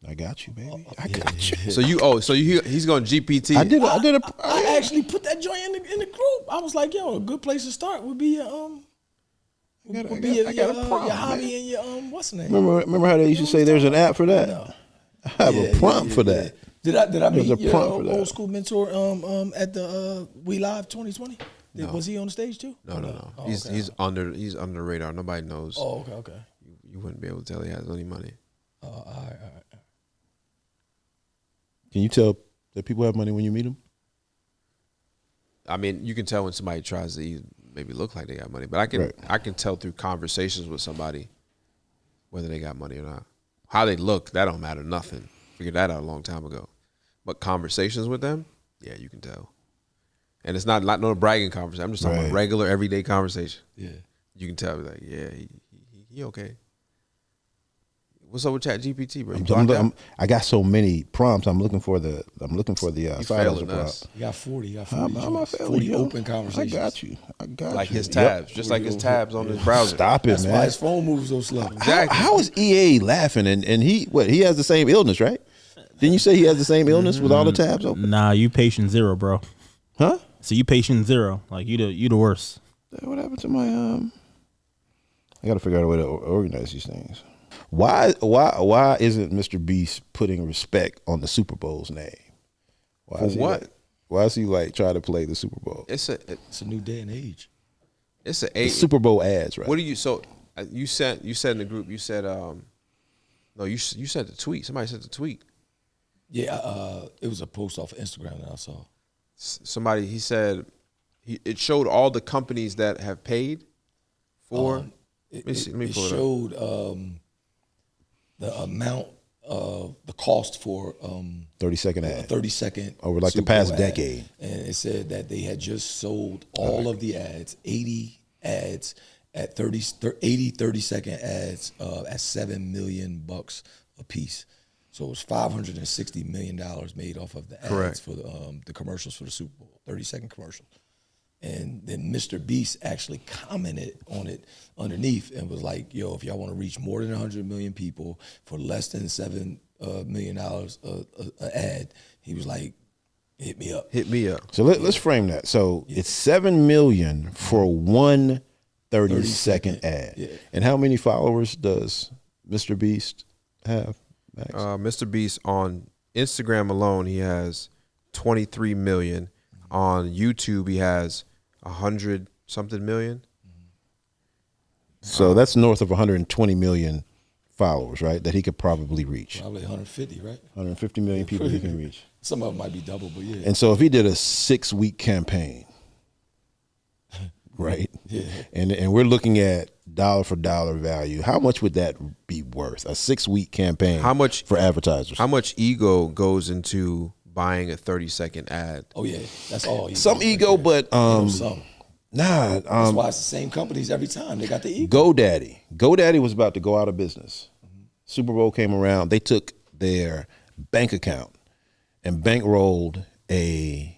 I got you, baby. I got you. So he's going GPT. I actually put that joint in the group. I was like, yo, a good place to start would be your hobby and your what's the name? Remember how they used to say there's an app for that? No. I have a prompt for that. Did I meet There's a your prompt for that. old school mentor at the We Live 2020? Was he on the stage too? No. Oh, He's under the radar. Nobody knows. Oh, okay. You wouldn't be able to tell he has any money. All right. Can you tell that people have money when you meet them? I mean, you can tell when somebody tries to maybe look like they got money, but I can tell through conversations with somebody whether they got money or not. How they look, that don't matter nothing. Figured that out a long time ago. But conversations with them, yeah, you can tell. And it's not no bragging conversation. I'm just talking about regular, everyday conversation. Yeah. You can tell, like, yeah, he okay. What's up with ChatGPT, bro? I got so many prompts. I'm looking for the silos of us. You got 40. You got 40 open conversations. I got you. Like his tabs, just like his tabs on his browser. Stop it, That's man. why his phone moves so slow. Exactly. How is EA laughing? And he has the same illness, right? Didn't you say he has the same illness with all the tabs open? Nah, you patient zero, bro. Huh? So you patient zero. Like you the worst. What happened to my I got to figure out a way to organize these things. Why isn't Mr. Beast putting respect on the Super Bowl's name? Why is he like trying to play the Super Bowl? It's a new day and age. It's the Super Bowl ads, right? What do you? So you said in the group. You said no. You said the tweet. Somebody said the tweet. Yeah, it was a post off of Instagram that I saw. Somebody he said it showed all the companies that have paid for. Let me pull it up. Showed the amount of the cost for 30-second ad. 30-second over like Super the past Bowl decade. Ad. And it said that they had just sold all of the ads, 80 ads at 30-second ads at $7 million a piece. So it was $560 million made off of the ads for the commercials for the Super Bowl, 30-second commercial. And then Mr. Beast actually commented on it underneath and was like, yo, if y'all want to reach more than 100 million people for less than $7 million an ad, he was like, hit me up. Hit me up. So let's frame that. So it's $7 million for one 30-second ad. Yeah. And how many followers does Mr. Beast have, Max? Mr. Beast on Instagram alone, he has 23 million. On YouTube, he has 100-something million. So that's north of 120 million followers, right? That he could probably reach. Probably 150, right? 150 million people he can reach. Some of them might be double, but yeah. And so if he did a 6-week campaign, right? Yeah. And we're looking at dollar for dollar value. How much would that be worth? A 6-week campaign. How much for advertisers? How much ego goes into buying a 30-second ad? Oh yeah, that's all. Some ego, but some. Nah. That's why it's the same companies every time. They got the ego. GoDaddy was about to go out of business. Super Bowl came around. They took their bank account and bankrolled a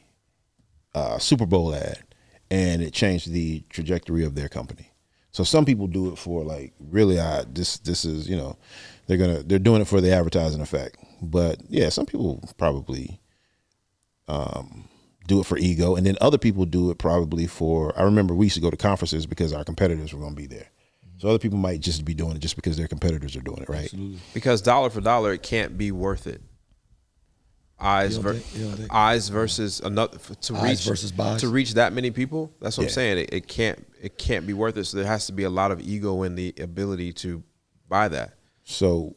Super Bowl ad, and it changed the trajectory of their company. So some people do it for like really, this is, you know, they're doing it for the advertising effect. But yeah, some people probably do it for ego, and then other people do it probably for. I remember we used to go to conferences because our competitors were going to be there. So other people might just be doing it just because their competitors are doing it, right? Absolutely. Because dollar for dollar, it can't be worth it. Eyes versus another to reach that many people. That's what I'm saying. It can't be worth it. So there has to be a lot of ego in the ability to buy that. So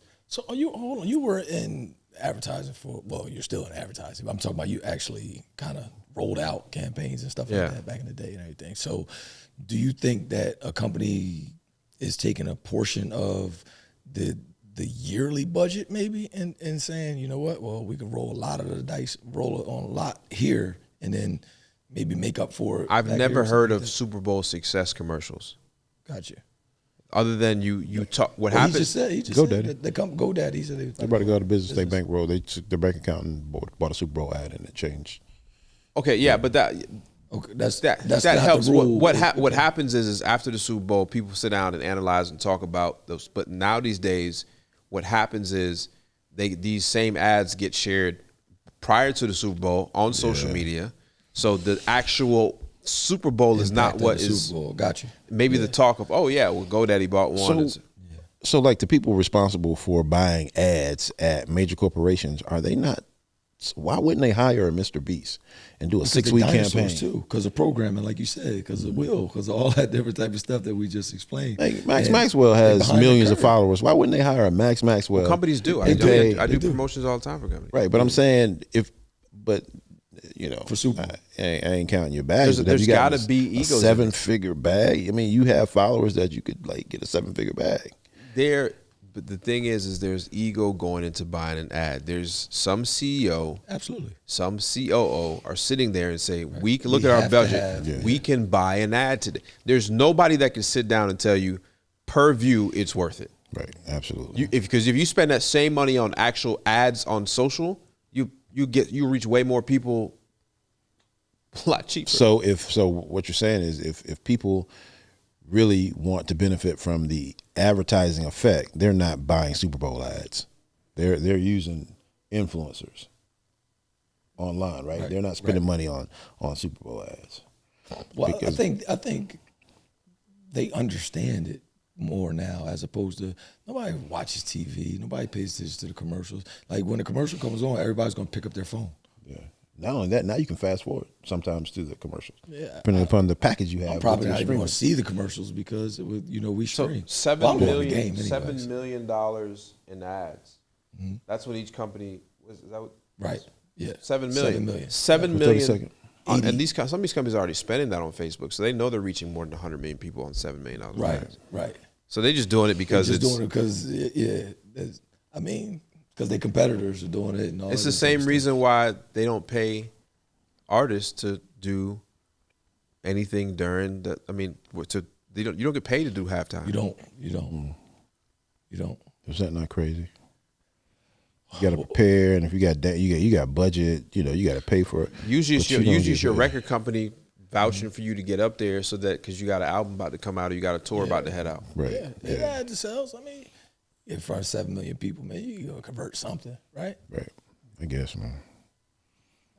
are you? Hold on. You were in advertising for. Well, you're still in advertising. I'm talking about you actually kind of rolled out campaigns and stuff like that back in the day and everything. So, do you think that a company is taking a portion of the yearly budget maybe and saying, you know what, well, we can roll a lot of the dice, roll it on a lot here, and then maybe make up for it? I've never heard of Super Bowl success commercials. Gotcha. Other than you talk, what happened? He just said GoDaddy. GoDaddy. He said they're about to go out of business. They bankroll. They took their bank account and bought a Super Bowl ad, and it changed. Okay, yeah, but that helps. What happens is after the Super Bowl, people sit down and analyze and talk about those. But now these days, what happens is these same ads get shared prior to the Super Bowl on social media. So the actual Super Bowl is not what is Super Bowl. Got you. Maybe the talk of, oh yeah, well GoDaddy bought one. So like the people responsible for buying ads at major corporations, are they not? Why wouldn't they hire a Mr. Beast and do a 6-week campaign too? Because of programming, like you said, because of Will, because of all that different type of stuff that we just explained. Like Max Maxwell has millions of followers. Why wouldn't they hire a Max Maxwell? Well, companies do. I do promotions all the time for companies. Right, but I'm saying you know, for Super Bowl. I ain't counting your bags. There's got to be egos. A 7-figure bag. I mean, you have followers that you could like get a 7-figure bag. But the thing is there's ego going into buying an ad. There's some CEO, absolutely, some COO are sitting there and say, we can look at our budget. We can buy an ad today. There's nobody that can sit down and tell you per view it's worth it. Right, absolutely. Because if you spend that same money on actual ads on social, you reach way more people a lot cheaper. So what you're saying is if people really want to benefit from the advertising effect, they're not buying Super Bowl ads. They're using influencers online, right? They're not spending money on Super Bowl ads. Well, I think they understand it more now, as opposed to nobody watches TV, nobody pays attention to the commercials. Like when the commercial comes on, everybody's gonna pick up their phone. Yeah. Not only that, now you can fast forward sometimes to the commercials. Yeah. Depending upon the package you have. I'm probably not even going to see the commercials because we stream. So $7 million in ads. Mm-hmm. That's what each company was. Is that what? Right. Yeah. 7 million. $7 million. And some of these companies are already spending that on Facebook, so they know they're reaching more than 100 million people on $7 million. Right. So they're just doing it because because their competitors are doing it. And all it's the same reason why they don't pay artists to do anything during the. I mean, you don't get paid to do halftime. You don't. Is that not crazy? You got to prepare, and if you got that, you got budget. You know, you got to pay for it. Usually, it's your record company vouching for you to get up there, so that because you got an album about to come out or you got a tour about to head out. Right. Yeah, the sales. I mean, in front of 7 million people, man, you gonna convert something, right? Right. I guess, man.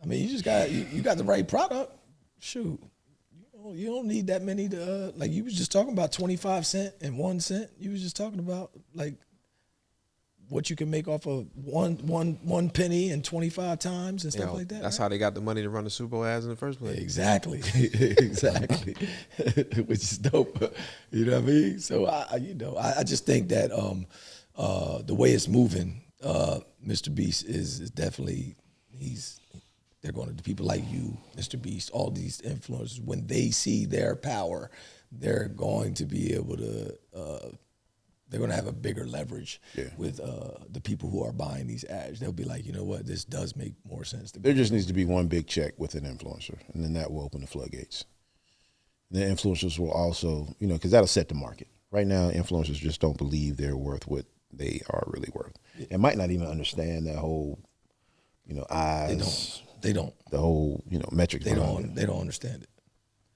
I mean, you just got you got the right product. Shoot, you don't need that many to like. You was just talking about 25 cents and 1 cent. You was just talking about like what you can make off of one penny and 25 times and stuff like that. That's how they got the money to run the Super Bowl ads in the first place. Exactly, exactly, which is dope. You know what I mean? So I just think that the way it's moving, Mr. Beast is definitely they're going to people like you, Mr. Beast, all these influencers. When they see their power, they're going to be able to. They're going to have a bigger leverage with the people who are buying these ads. They'll be like, you know what, this does make more sense to me. There just needs to be one big check with an influencer, and then that will open the floodgates. The influencers will also, because that'll set the market. Right now, influencers just don't believe they're worth what they are really worth. And might not even understand that whole, eyes. They don't. The whole, metrics. They don't understand it.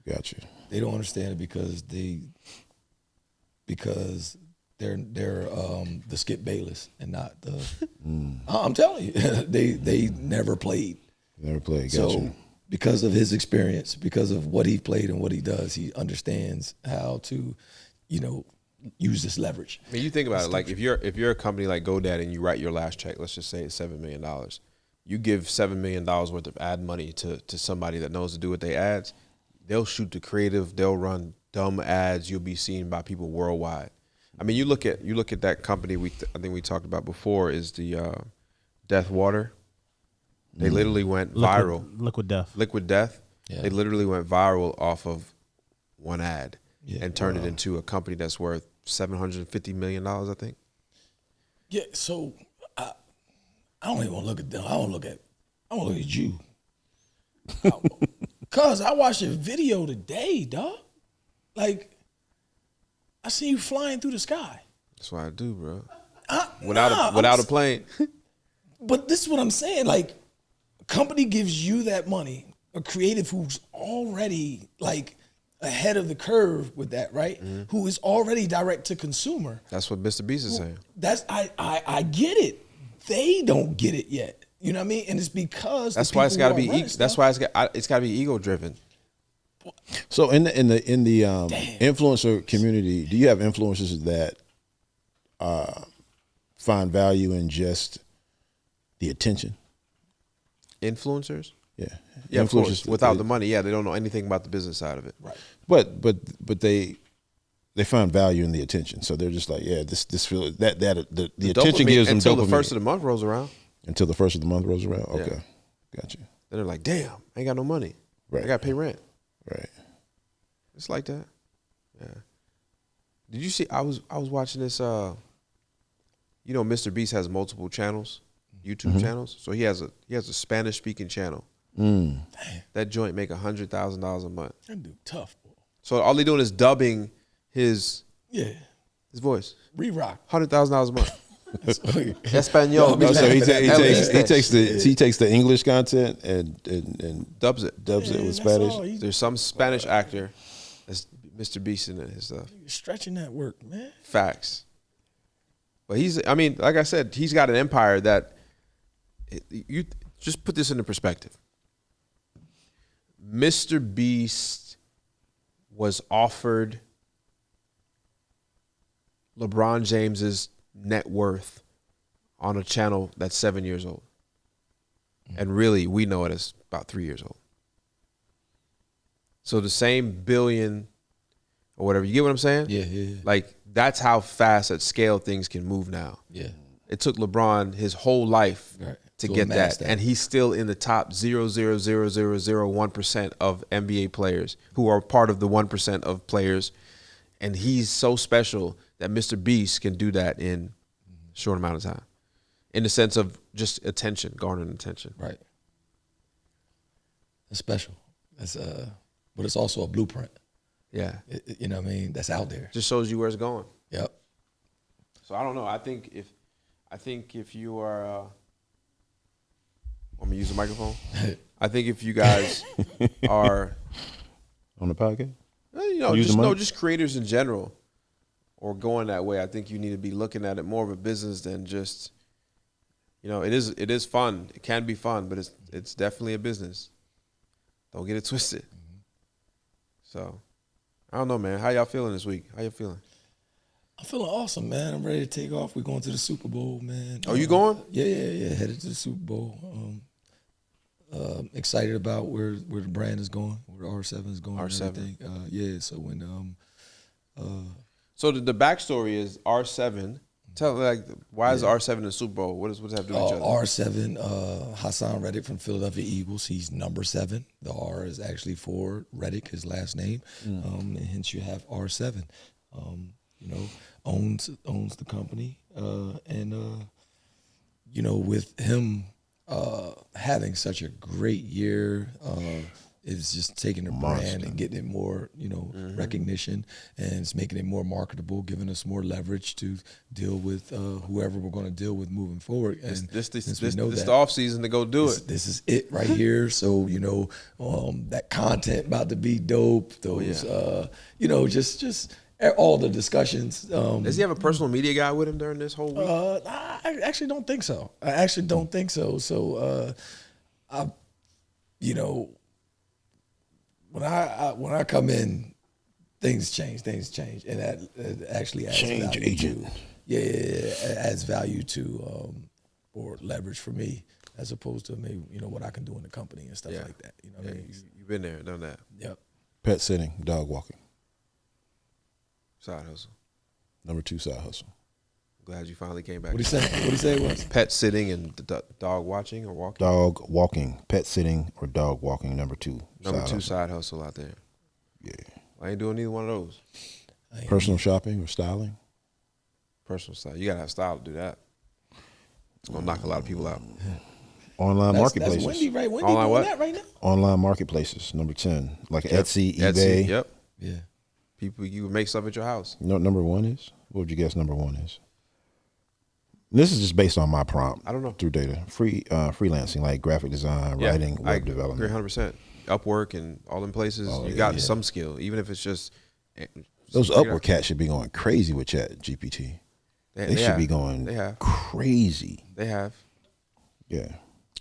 Gotcha. They don't understand it because they're the Skip Bayless and not the. I'm telling you, they never played. Never played. Gotcha. So because of his experience, because of what he played and what he does, he understands how to, use this leverage. I mean, you think about it. Like if you're a company like GoDaddy and you write your last check, let's just say it's $7 million. You give $7 million worth of ad money to somebody that knows to do what they ads. They'll shoot the creative. They'll run dumb ads. You'll be seen by people worldwide. I mean, you look at that company I think we talked about before is the Death Water. They literally went viral. Liquid Death. Liquid Death. Yeah. They literally went viral off of one ad and turned it into a company that's worth $750 million, I think. Yeah. So I don't even want to look at them. I want to look at you. Cause I watched a video today, dog. Like. I see you flying through the sky. That's what I do, bro. Without a plane. But this is what I'm saying. Like, a company gives you that money, a creative who's already like ahead of the curve with that, right? Mm-hmm. Who is already direct to consumer. That's what Mr. Beast is saying. I get it. they don't get it yet. You know what I mean? And it's because That's why it's got to be. That's why it's got to be ego driven. So in the influencer community, do you have influencers that find value in just the attention? Influencers? Yeah. Yeah, of course. Without the money, yeah, they don't know anything about the business side of it. Right. But they find value in the attention. So they're just like, yeah, this feel the attention gives them until dopamine. the first of the month rolls around. Until the first of the month rolls around. Okay. Yeah. Gotcha. Then they're like, damn, I ain't got no money. Right. I got to pay rent. Right. It's like that. Yeah. Did you see? I was watching this. You know, Mr. Beast has multiple channels, YouTube channels. So he has a Spanish speaking channel. That joint make $100,000 a month. That dude tough, boy. So all they doing is dubbing his voice. Re-rock. $100,000 a month. Espanol. So he takes the English content and dubs it with Spanish. There's some Spanish actor that's Mr. Beast in his stuff. You're stretching that work, man. Facts. But like I said, he's got an empire that you just put this into perspective. Mr. Beast was offered LeBron James's net worth on a channel that's 7 years old. And really, we know it as about 3 years old. So the same billion or whatever, you get what I'm saying? Yeah. Like, that's how fast at scale things can move now. Yeah. It took LeBron his whole life to get that. And he's still in the top 0.00001% of NBA players who are part of the 1% of players. And he's so special that Mr. Beast can do that in a short amount of time. In the sense of just attention, garnering attention. Right. It's special. That's but it's also a blueprint. Yeah. You know what I mean? That's out there. Just shows you where it's going. Yep. So I don't know. I think if you are want me to use the microphone? I think if you guys are on the podcast, just creators in general, or going that way, I think you need to be looking at it more of a business than just, it is fun. It can be fun, but it's definitely a business. Don't get it twisted. So, I don't know, man. How y'all feeling this week? How you feeling? I'm feeling awesome, man. I'm ready to take off. We're going to the Super Bowl, man. Oh, you going? Yeah. Headed to the Super Bowl. Excited about where the brand is going, where R7 is going. R7. So when So the backstory is R7. Tell why is R7 in the Super Bowl? What does that have to do with each other? R7, Hassan Redick from Philadelphia Eagles. He's number 7. The R is actually for Redick, his last name, and hence you have R7. Owns the company, and with him having such a great year. It's just taking the brand and getting it more, recognition, and it's making it more marketable, giving us more leverage to deal with whoever we're going to deal with moving forward. And this the off season to go do it. This is it right here. So that content about to be dope. Those just all the discussions. Does he have a personal media guy with him during this whole week? I actually don't think so. So when I come in, things change, and that actually adds change value agent. It adds value to or leverage for me as opposed to maybe what I can do in the company and stuff like that. What I mean? You've been there, done that. Yep. Pet sitting, dog walking. Side hustle. Number 2 side hustle. Glad you finally came back. What do you say it was? Pet sitting and dog watching or walking? Dog walking. Pet sitting or dog walking, number 2. Number 2 side hustle out there. Yeah. I ain't doing neither one of those. Personal shopping or styling? Personal style. You got to have style to do that. It's going to knock a lot of people out. Online marketplaces. That's Wendy, right? Wendy Online doing what? that right now? Online marketplaces, number 10. Like Etsy, eBay. Yep. Yeah. People, you would make stuff at your house. You know what number 1 is? What would you guess number 1 is? This is just based on my prompt. I don't know. Through data. Freelancing, like graphic design, writing, web development. 300%. Upwork and all them places, you got some skill, even if it's just. Those Upwork cats should be going crazy with Chat GPT. They should be going crazy. They have. Yeah.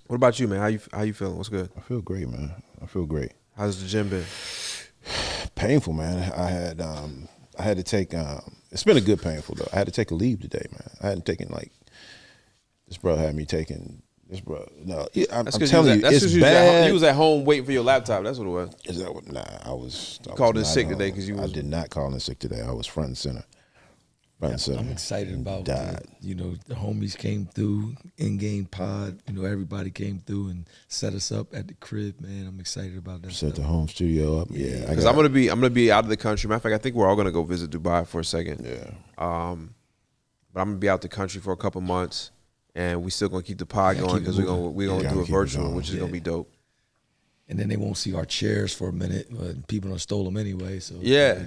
What about you, man? How you feeling? What's good? I feel great, man. I feel great. How's the gym been? Painful, man. I had to take. It's been a good painful though. I had to take a leave today, man. I hadn't taken this brother had me taking. This bro, no, I'm telling you, it's bad. You was at home waiting for your laptop. That's what it was. Is that what? Nah, I was called in sick today because I did not call in sick today. I was front and center. I'm excited about the homies came through, Endgame pod. Everybody came through and set us up at the crib, man. I'm excited about that. Set the home studio up. Yeah, because I'm gonna be out of the country. Matter of fact, I think we're all gonna go visit Dubai for a second. Yeah. But I'm gonna be out the country for a couple months, and we still gonna keep the pod going because we're gonna do a virtual, which is gonna be dope. And then they won't see our chairs for a minute. But people done stole them anyway. So yeah.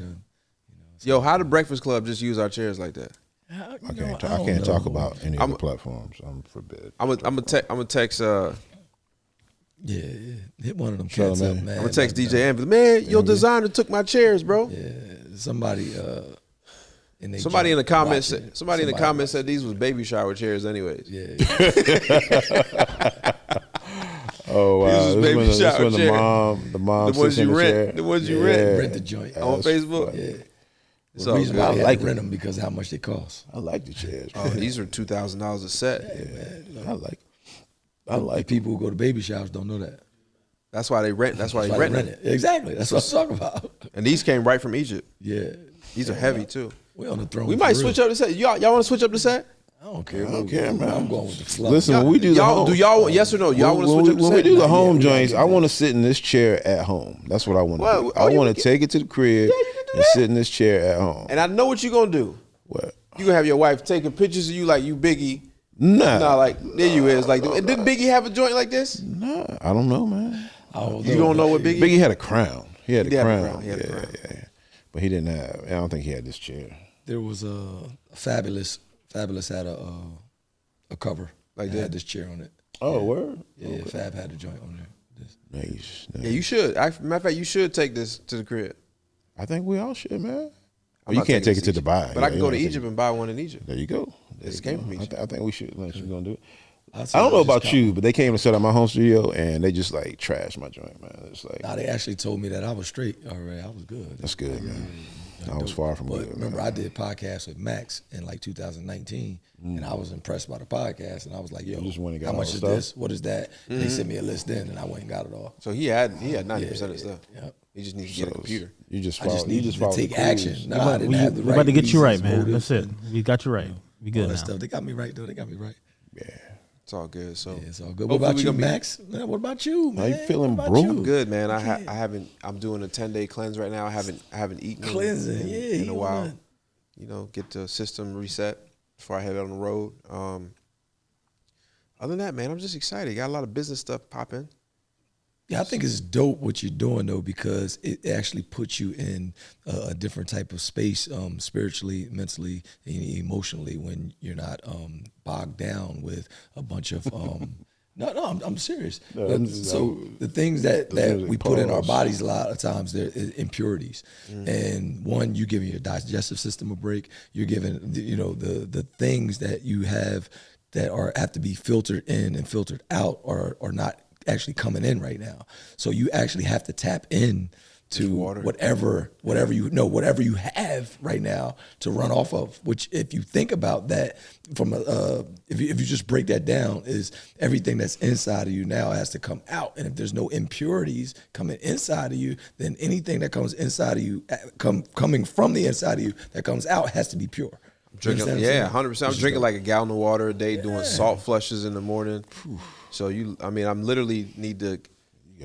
Yo, how the Breakfast Club just use our chairs like that? I can't talk about any of the platforms. I'm forbid. I'm gonna text. Hit one of them cats up, man. I'm gonna text DJ Amber. Man, your designer took my chairs, bro. Yeah, somebody. In the comments said these was baby shower chairs, anyways. Yeah. Oh wow! This was this when the mom the ones you rent, the ones you rent the joint on Facebook. Yeah. So the reason why I rent them because of how much they cost. I like the chairs. Oh, these are $2,000 a set. Man, I like people who go to baby showers don't know that. That's why they rent. That's why they rent it. Exactly. That's what I'm talking about. And these came right from Egypt. Yeah. These are heavy too. We on the throne. We might switch up the set. Y'all want to switch up the set? I don't care. Man. I'm going with the flow. Listen, when we do the home, do y'all yes or no? Y'all want to switch up the set? When we do the home joints, I want to sit in this chair at home. That's what I want to do. I want to take it to the crib and sit in this chair at home. And I know what you're gonna do. What? You gonna have your wife taking pictures of you like you Biggie. Nah, like there you is. Like, didn't Biggie have a joint like this? Nah, I don't know, man. You don't know what Biggie? Biggie had a crown. He had a crown. Yeah. But he didn't have. I don't think he had this chair. There was a Fabulous had a cover. Like they had this chair on it. Oh, word? Yeah, Fab had a joint on there. Nice. Yeah, you should. Matter of fact, you should take this to the crib. I think we all should, man. Well, you can't take it to Dubai. But I can go to Egypt and buy one in Egypt. There you go. This came from Egypt. I think we should. We're gonna do it. I don't know about you, but they came to set up my home studio and they just like trashed my joint, man. It's like they actually told me that I was straight. All right, I was good. That's good, man. I was far from good. Remember, I did podcasts with Max in like 2019, and I was impressed by the podcast, and I was like, "Yo, how much is this? What is that?" And they sent me a list then, and I went and got it all. So he had 90% of stuff. Yep. He just needs to get a computer. I just needed to take action. We're about to get you right, man. That's it. We got you right. We good now. Stuff. They got me right, though. They got me right. Yeah. It's all good. So it's all good. What about you, Max? Man, what about you, man? Are you feeling broke? I'm good, man. I haven't. I'm doing a 10-day cleanse right now. I haven't eaten in a while. Get the system reset before I head on the road. Other than that, man, I'm just excited. Got a lot of business stuff popping. Yeah, I think it's dope what you're doing though, because it actually puts you in a different type of space, spiritually, mentally, and emotionally, when you're not bogged down with a bunch of. No, I'm serious. So the things that we put in our bodies a lot of times, they're impurities, and one, you're giving your digestive system a break. You're giving the things that you have that have to be filtered in and filtered out are not actually coming in right now. So you actually have to tap in to whatever you have right now to run off of, which if you think about that from if you just break that down, is everything that's inside of you now has to come out. And if there's no impurities coming inside of you, then anything that comes inside of you, coming from the inside of you that comes out, has to be pure. Drinking, 100%. I'm drinking like a gallon of water a day, doing salt flushes in the morning. So I'm literally need to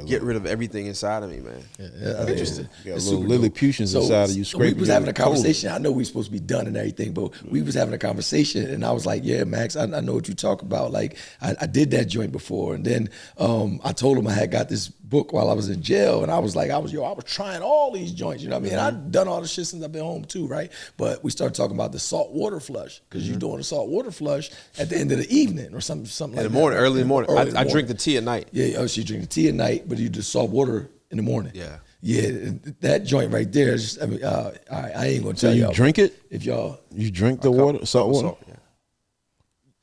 get rid of everything inside of me, man. Interesting. You got little Lilliputians inside of you. We was having a conversation. I know we supposed to be done and everything, but we was having a conversation, and I was like, "Yeah, Max, I know what you talk about. Like, I did that joint before, and then I told him I had got this book while I was in jail, and I was like, I was trying all these joints, you know what I mean? I've done all the shit since I've been home too, right? But we started talking about the salt water flush, because you're doing a salt water flush at the end of the evening or something like that. In the morning, early in the morning. I drink the tea at night. Yeah, she drink the tea at night, but you do salt water in the morning. Yeah, that joint right there is just, I ain't gonna tell you. So you drink it? If y'all you drink the water, salt water? Yeah.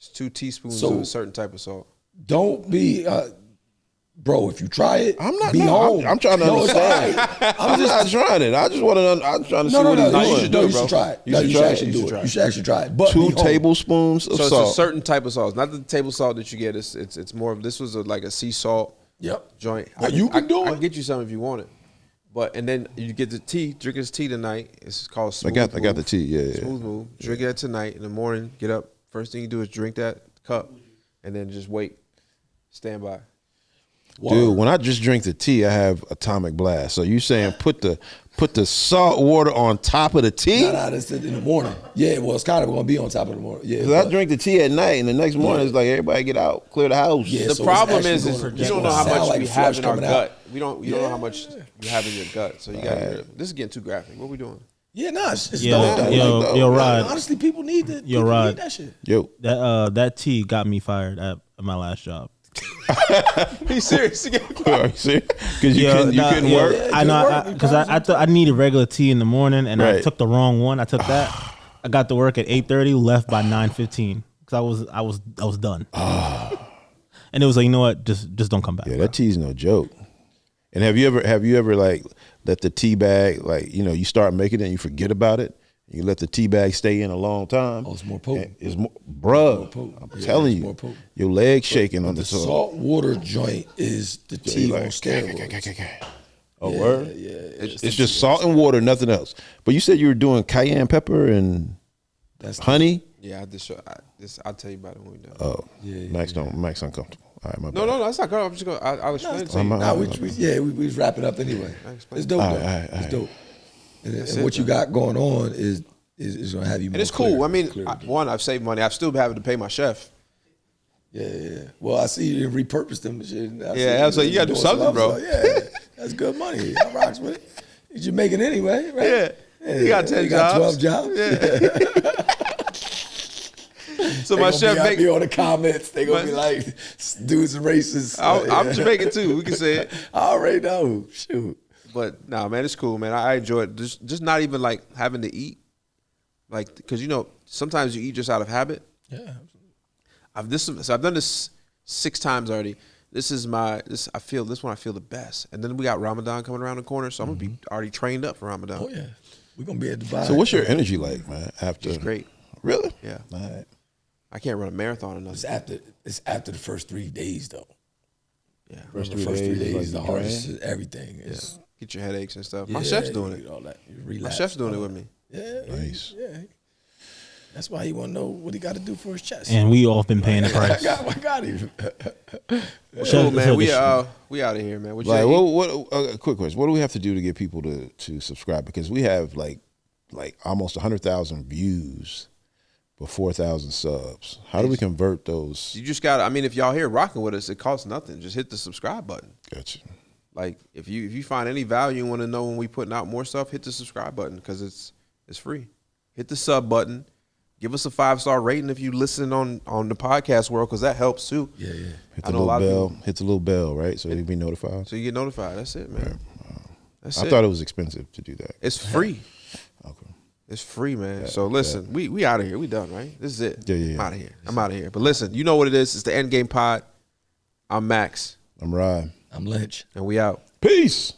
It's 2 teaspoons So- of a certain type of salt. Don't be, bro. If you try it, I'm not. be No, home. I'm trying to No, it's understand. all right. I'm not trying it. I just want to. I'm trying to see what he's No, doing. you should do it, bro. try it. You No, should you try should it. actually You do should it. try it. You should actually try it. But 2 be home. tablespoons of So salt. it's a certain type of salt, not the table salt that you get. It's more of this was like a sea salt Yep. joint. But you can do I it. can get you some if you want it. But and then you get the tea. Drink this tea tonight. It's called I smooth. got the Move. tea. Yeah. Smooth move. Drink that tonight in the morning. Get up. First thing you do is drink that cup, and then just wait. Stand by. Dude, when I just drink the tea, I have atomic blast. So you saying put the salt water on top of the tea? Nah, that's in the morning. Yeah, well, it's kind of going to be on top of the morning. Yeah, Because I drink the tea at night, and the next morning it's like everybody get out, clear the house. Yeah, The so problem it's is actually you gonna- don't know how sound much like we flush have in our coming out. gut. You don't know how much you have in your gut. So you got this is getting too graphic. What we doing? Yeah, nah, it's Yo, dope. yo, Rod. Honestly, people need that. Yo, People Rod. need that shit. Yo, That tea got me fired at my last job. He's serious. are you serious? Because you couldn't work. I know, because I thought I needed regular tea in the morning, and I Right. took the wrong one. I took that. I got to work at 8:30, left by 9:15 because I was done. And it was like, you know what, just don't come back. Yeah, that tea's no joke. And have you ever like let the tea bag, like, you know, you start making it and you forget about it? You let the tea bag stay in a long time. Oh, it's more potent. It's more, bruh. potent. I'm Yeah, telling it's you, more potent. your legs shaking on The the salt. salt water joint is the tea on steroids. Oh, word? Yeah, It's just salt and water, nothing else. But you said you were doing cayenne pepper and that's honey. Yeah, I just I'll tell you about it when we done. Oh, Max uncomfortable. All right, my bad. No, that's not good. I'm just gonna. I'll explain it to you. Nah, we was wrapping up anyway. It's dope. All Though. right, It's dope. And That's what it, you got going on is gonna have you. And more it's cool. clear- I mean, clear. one, I've saved money. I'm still having to pay my chef. Yeah. Well, I see you repurposed them and shit. Yeah, I was like, you gotta do doing something, some bro. other stuff. Yeah, that's good money. I rocks with it. You should make it anyway, right? Yeah. You got 10 you got jobs. 12 jobs. So my chef make. me on the comments. They gonna be like, dudes are racist. I'm Jamaican too. We can say it. I already know. Shoot. But nah, man, it's cool, man. I enjoy it. Just not even like having to eat, like, because you know sometimes you eat just out of habit. Yeah. I've done this 6 times already. This is I feel this one I feel the best. And then we got Ramadan coming around the corner, so I'm gonna be already trained up for Ramadan. Oh yeah. We're gonna be at Dubai. So what's your energy like, man? After It's great. Really? Yeah. All right. I can't run a marathon or nothing. It's after the first 3 days though. Yeah. First The 3 first 3 days, days, like the you hardest ran? is everything. Is, Get your headaches and stuff. yeah, My chef's doing you it. get all that. You My relapse. chef's doing it with me. Yeah. Nice. Yeah. That's why he want to know what he got to do for his chest. And we all been paying the price. I got him. Cool, man. We out of here, man. What you Like, eat? what? Quick question: what do we have to do to get people to subscribe? Because we have like almost 100,000 views, but 4,000 subs. How do we convert those? You just got. I mean, if y'all here rocking with us, it costs nothing. Just hit the subscribe button. Gotcha. Like if you find any value and want to know when we putting out more stuff, hit the subscribe button because it's free. Hit the sub button. Give us a 5-star rating if you listen on the podcast world because that helps too. Yeah. Hit I the know a lot little of bell. Hit the little bell, right? So you'll be notified. So you get notified. That's it, man. That's I it. thought it was expensive to do that. It's free. Okay. It's free, man. So listen, we out of here. We done, right? This is it. Yeah. I'm out of here. I'm out of here. But listen, you know what it is. It's the Endgame Pod. I'm Max, I'm Ryan. I'm Lynch. and we out. Peace.